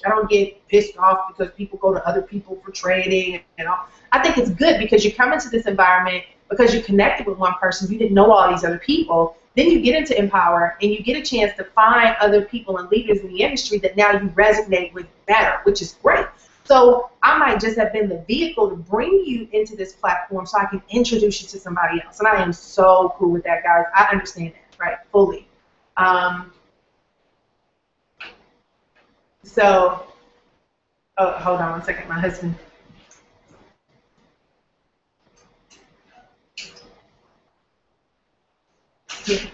don't get pissed off because people go to other people for training and all. I think it's good because you come into this environment because you connected with one person, you didn't know all these other people. Then you get into Empower and you get a chance to find other people and leaders in the industry that now you resonate with better, which is great. So I might just have been the vehicle to bring you into this platform so I can introduce you to somebody else. And I am so cool with that, guys. I understand that, right, fully. So, oh, hold on one second, my husband. Yeah.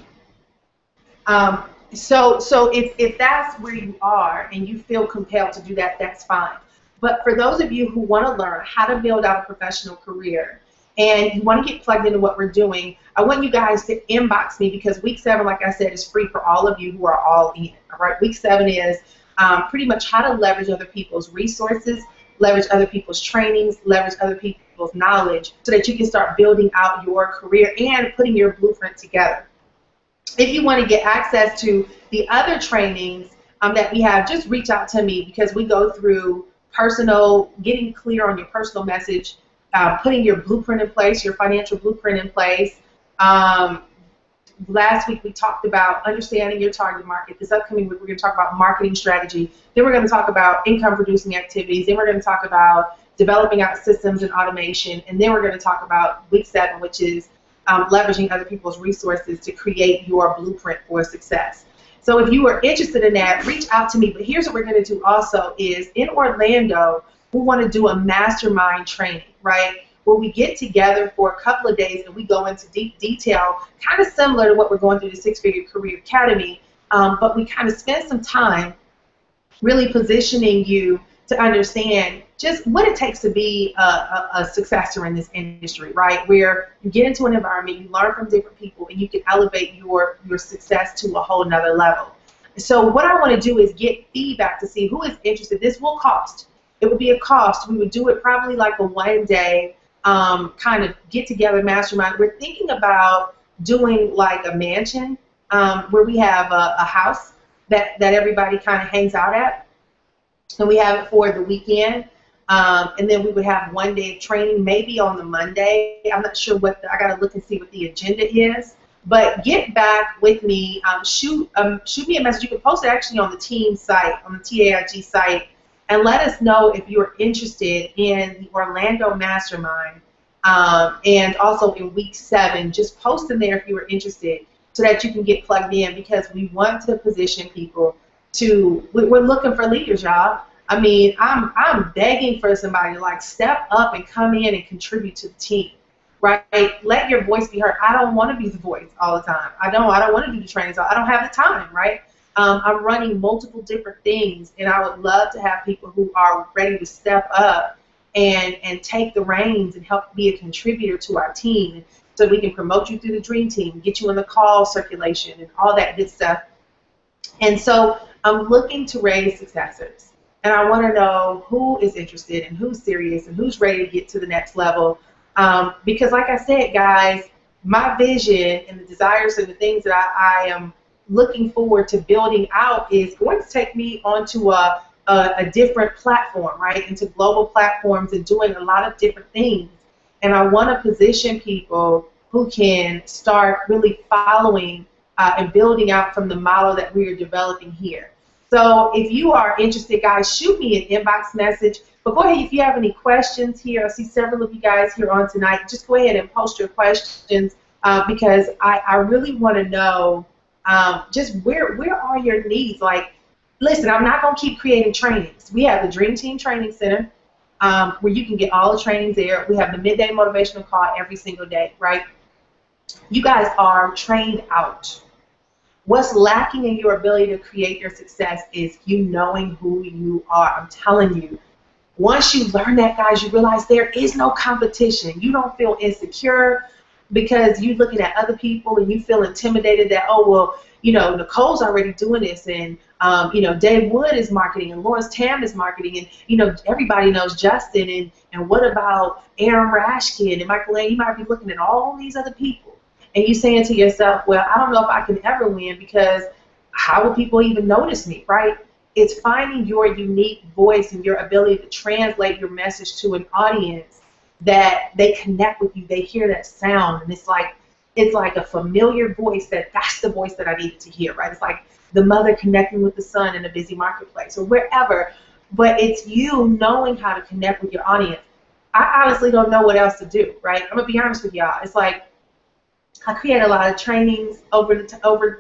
So if that's where you are and you feel compelled to do that, that's fine. But for those of you who want to learn how to build out a professional career and you want to get plugged into what we're doing, I want you guys to inbox me because week 7, like I said, is free for all of you who are all in. All right, week 7 is pretty much how to leverage other people's resources, leverage other people's trainings, leverage other people's knowledge so that you can start building out your career and putting your blueprint together. If you want to get access to the other trainings that we have, just reach out to me because we go through getting clear on your personal message, putting your blueprint in place, your financial blueprint in place. Last week we talked about understanding your target market. This upcoming week we're going to talk about marketing strategy. Then we're going to talk about income producing activities. Then we're going to talk about developing out systems and automation. And then we're going to talk about week 7, which is leveraging other people's resources to create your blueprint for success. So if you are interested in that, reach out to me. But here's what we're going to do also is in Orlando, we want to do a mastermind training, right, where we get together for a couple of days and we go into deep detail, kind of similar to what we're going through the Six-Figure Career Academy, but we kind of spend some time really positioning you to understand just what it takes to be a successor in this industry, right? Where you get into an environment, you learn from different people, and you can elevate your success to a whole nother level. So what I want to do is get feedback to see who is interested. This will cost. It would be a cost. We would do it probably like a one-day kind of get-together mastermind. We're thinking about doing like a mansion where we have a house that everybody kind of hangs out at. And we have it for the weekend. And then we would have one day of training, maybe on the Monday. I'm not sure I got to look and see what the agenda is. But get back with me. Shoot me a message. You can post it actually on the team site, on the TAIG site, and let us know if you're interested in the Orlando Mastermind, and also in week 7. Just post in there if you were interested so that you can get plugged in, because we want to position people to, we're looking for leaders, y'all. I mean, I'm begging for somebody to like step up and come in and contribute to the team, right? Let your voice be heard. I don't want to be the voice all the time. I don't want to do the trainings. I don't have the time, right? I'm running multiple different things, and I would love to have people who are ready to step up and take the reins and help be a contributor to our team, so we can promote you through the dream team, get you in the call circulation and all that good stuff. And so I'm looking to raise successors. And I want to know who is interested and who's serious and who's ready to get to the next level. Because like I said, guys, my vision and the desires and the things that I am looking forward to building out is going to take me onto a different platform, right, into global platforms and doing a lot of different things. And I want to position people who can start really following and building out from the model that we are developing here. So if you are interested, guys, shoot me an inbox message. But go ahead, if you have any questions here, I see several of you guys here on tonight. Just go ahead and post your questions, because I really want to know just where are your needs. Like, listen, I'm not going to keep creating trainings. We have the Dream Team Training Center, where you can get all the trainings there. We have the midday motivational call every single day, right? You guys are trained out. What's lacking in your ability to create your success is you knowing who you are. I'm telling you, once you learn that, guys, you realize there is no competition. You don't feel insecure because you're looking at other people and you feel intimidated that, oh, well, you know, Nicole's already doing this, and, you know, Dave Wood is marketing, and Lawrence Tam is marketing, and, you know, everybody knows Justin, and what about Aaron Rashkin and Michael Lane? You might be looking at all these other people. And you saying to yourself, well, I don't know if I can ever win, because how will people even notice me, right? It's finding your unique voice and your ability to translate your message to an audience that they connect with you. They hear that sound, and it's like a familiar voice. That's the voice that I needed to hear, right? It's like the mother connecting with the son in a busy marketplace or wherever. But it's you knowing how to connect with your audience. I honestly don't know what else to do, right? I'm going to be honest with y'all. It's like, I created a lot of trainings over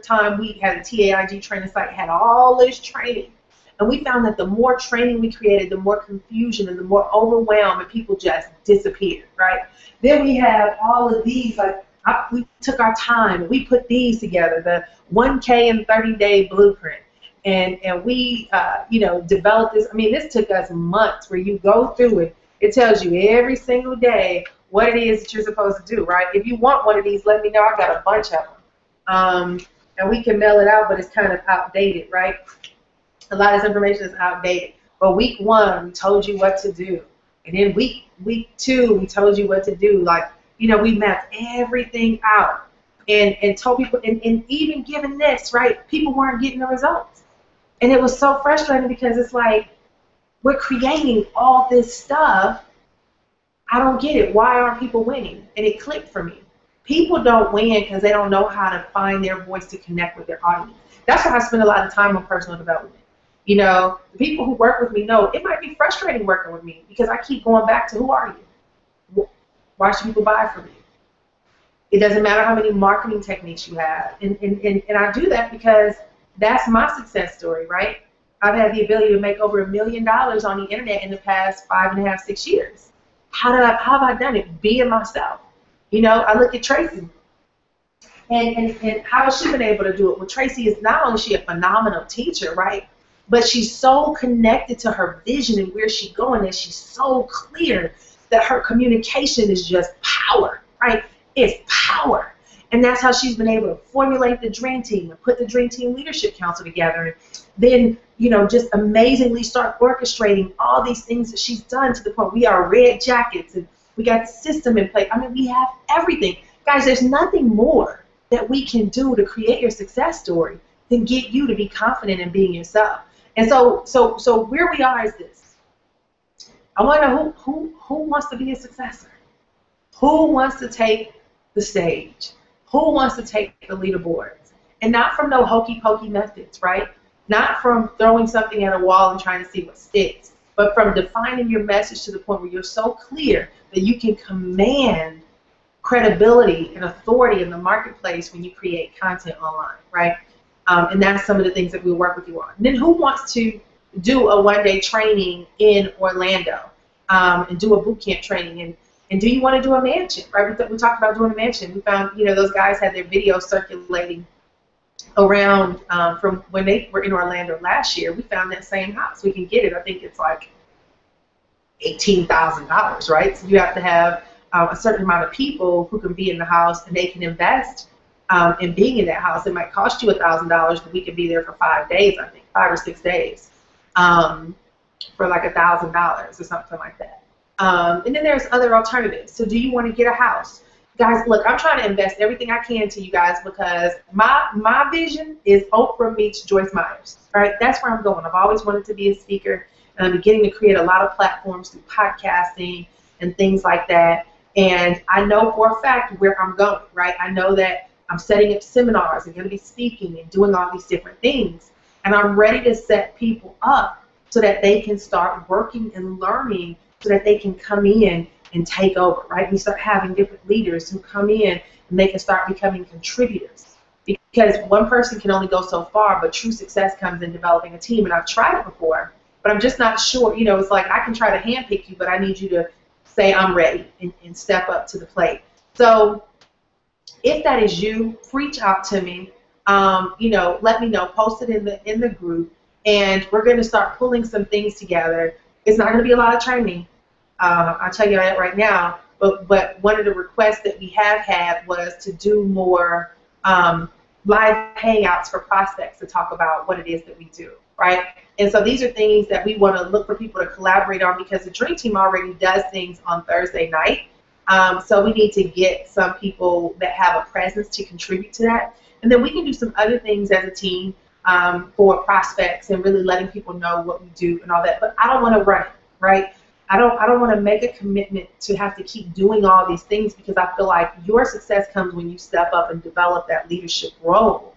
time. We had a TAIG training site, had all this training. And we found that the more training we created, the more confusion and the more overwhelm, and people just disappeared, right? Then we have all of these, like, we took our time and we put these together, the 1K and 30-day blueprint. And we, you know, developed this. I mean, this took us months where you go through it. It tells you every single day what it is that you're supposed to do, right? If you want one of these, let me know. I got a bunch of them. And we can mail it out, but it's kind of outdated, right? A lot of this information is outdated. But week 1, we told you what to do. And then week 2, we told you what to do. Like, you know, we mapped everything out and told people, and even given this, right, people weren't getting the results. And it was so frustrating because it's like, we're creating all this stuff. I don't get it. Why aren't people winning? And it clicked for me. People don't win because they don't know how to find their voice to connect with their audience. That's why I spend a lot of time on personal development. You know, the people who work with me know it might be frustrating working with me because I keep going back to, who are you? Why should people buy from you? It doesn't matter how many marketing techniques you have. And I do that because that's my success story, right? I've had the ability to make over $1 million on the internet in the past 5.5, 6 years. How have I done it? Being myself. You know, I look at Tracy. And how has she been able to do it? Well, Tracy is not only she a phenomenal teacher, right? But she's so connected to her vision and where she's going, and she's so clear that her communication is just power, right? It's power. And that's how she's been able to formulate the Dream Team and put the Dream Team Leadership Council together. And then, you know, just amazingly start orchestrating all these things that she's done to the point we are red jackets and we got the system in place. I mean, we have everything. Guys, there's nothing more that we can do to create your success story then get you to be confident in being yourself. And so where we are is this. I want to know who wants to be a successor? Who wants to take the stage? Who wants to take the leaderboards? And not from no hokey pokey methods, right? Not from throwing something at a wall and trying to see what sticks, but from defining your message to the point where you're so clear that you can command credibility and authority in the marketplace when you create content online, right? And that's some of the things that we'll work with you on. And then who wants to do a one-day training in Orlando and do a boot camp training? And do you want to do a mansion, right? We talked about doing a mansion. We found, those guys had their videos circulating around from when they were in Orlando last year. We found that same house. We can get it. I think it's like $18,000, right? So you have to have a certain amount of people who can be in the house, and they can invest in being in that house. It might cost you $1,000, but we could be there for 5 days, I think, 5 or 6 days, for like $1,000 or something like that. And then there's other alternatives. So do you want to get a house? Guys, look, I'm trying to invest everything I can to you guys because my vision is Oprah meets Joyce Myers, right? That's where I'm going. I've always wanted to be a speaker, and I'm beginning to create a lot of platforms through podcasting and things like that. And I know for a fact where I'm going, right? I know that I'm setting up seminars and going to be speaking and doing all these different things. And I'm ready to set people up so that they can start working and learning so that they can come in and take over, right? We start having different leaders who come in and they can start becoming contributors. Because one person can only go so far, but true success comes in developing a team. And I've tried it before, but I'm just not sure. It's like I can try to handpick you, but I need you to say I'm ready and step up to the plate. So if that is you, reach out to me. Let me know. Post it in the group, and we're going to start pulling some things together. It's not going to be a lot of training. I'll tell you that right now. But one of the requests that we have had was to do more live hangouts for prospects to talk about what it is that we do, right? And so these are things that we want to look for people to collaborate on because the Dream Team already does things on Thursday night. So we need to get some people that have a presence to contribute to that. And then we can do some other things as a team for prospects and really letting people know what we do and all that. But I don't want to run it, right? I don't want to make a commitment to have to keep doing all these things because I feel like your success comes when you step up and develop that leadership role.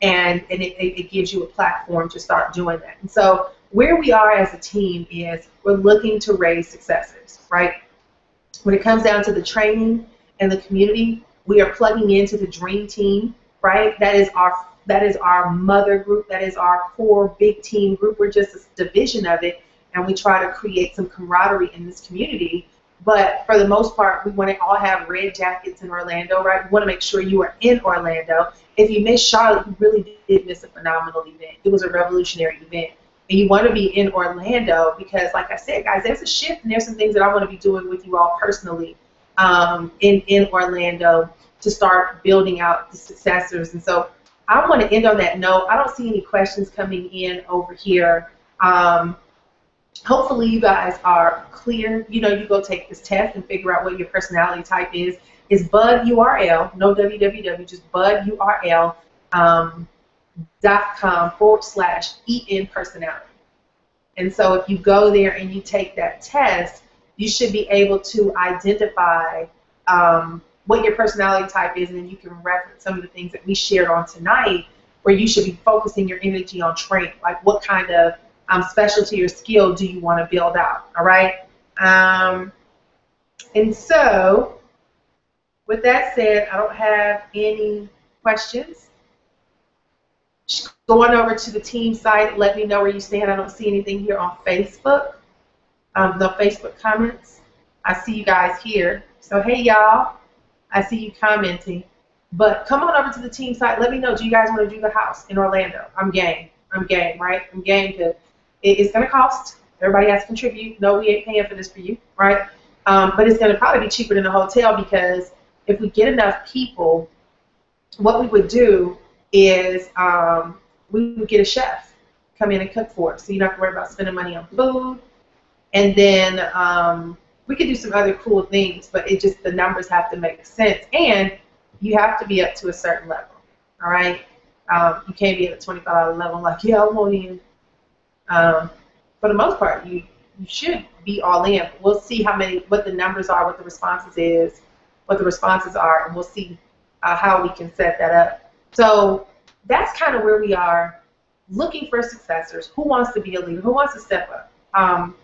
And it gives you a platform to start doing that. And so where we are as a team is we're looking to raise successors, right? When it comes down to the training and the community, we are plugging into the Dream Team, right? That is our mother group. That is our core big team group. We're just a division of it, and we try to create some camaraderie in this community. But for the most part, we want to all have red jackets in Orlando, right? We want to make sure you are in Orlando. If you missed Charlotte, you really did miss a phenomenal event. It was a revolutionary event. And you want to be in Orlando because, like I said, guys, there's a shift and there's some things that I want to be doing with you all personally in Orlando to start building out the successors. And so I want to end on that note. I don't see any questions coming in over here. Hopefully you guys are clear. You go take this test and figure out what your personality type is. It's Bud URL, no www, just Bud URL. .com/EN personality. And so if you go there and you take that test, you should be able to identify what your personality type is, and then you can reference some of the things that we shared on tonight where you should be focusing your energy on training. Like what kind of specialty or skill do you want to build out, all right? And so with that said, I don't have any questions. Go on over to the team site. Let me know where you stand. I don't see anything here on Facebook. No Facebook comments. I see you guys here. So, hey, y'all. I see you commenting. But come on over to the team site. Let me know. Do you guys want to do the house in Orlando? I'm game. I'm game, right? I'm game because it's going to cost. Everybody has to contribute. No, we ain't paying for this for you, right? But it's going to probably be cheaper than a hotel because if we get enough people, what we would do is we would get a chef come in and cook for us, so you don't have to worry about spending money on food. And then we could do some other cool things, but the numbers have to make sense, and you have to be up to a certain level. All right. You can't be at a $25 level like, yeah, I want in. For the most part, you should be all in. We'll see what the numbers are, what the responses are, and we'll see how we can set that up. So that's kind of where we are, looking for successors. Who wants to be a leader? Who wants to step up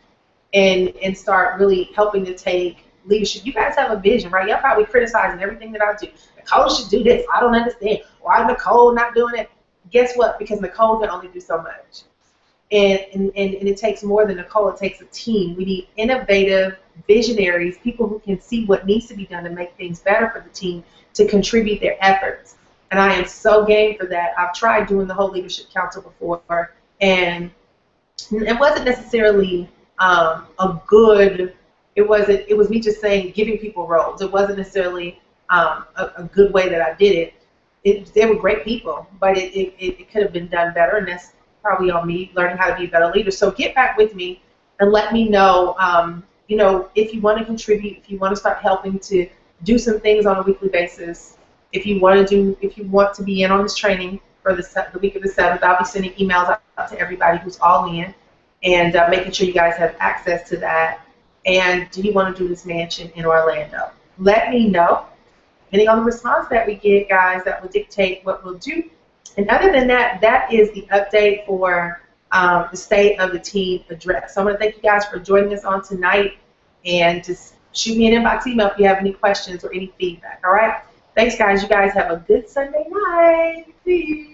and start really helping to take leadership? You guys have a vision, right? Y'all probably criticizing everything that I do. Nicole should do this. I don't understand. Why is Nicole not doing it? Guess what? Because Nicole can only do so much. And it takes more than Nicole. It takes a team. We need innovative visionaries, people who can see what needs to be done to make things better for the team, to contribute their efforts. And I am so game for that. I've tried doing the whole leadership council before, and it wasn't necessarily it was me just saying, giving people roles. It wasn't necessarily a good way that I did it. They were great people, but it could have been done better, and that's probably on me, learning how to be a better leader. So get back with me and let me know, if you want to contribute, if you want to start helping to do some things on a weekly basis, if you want to be in on this training for the week of the 7th, I'll be sending emails out to everybody who's all in, and making sure you guys have access to that. And do you want to do this mansion in Orlando? Let me know. Depending on the response that we get, guys, that will dictate what we'll do. And other than that, that is the update for the State of the Team address. So I want to thank you guys for joining us on tonight, and just shoot me an inbox email if you have any questions or any feedback, all right? Thanks, guys. You guys have a good Sunday night. See you.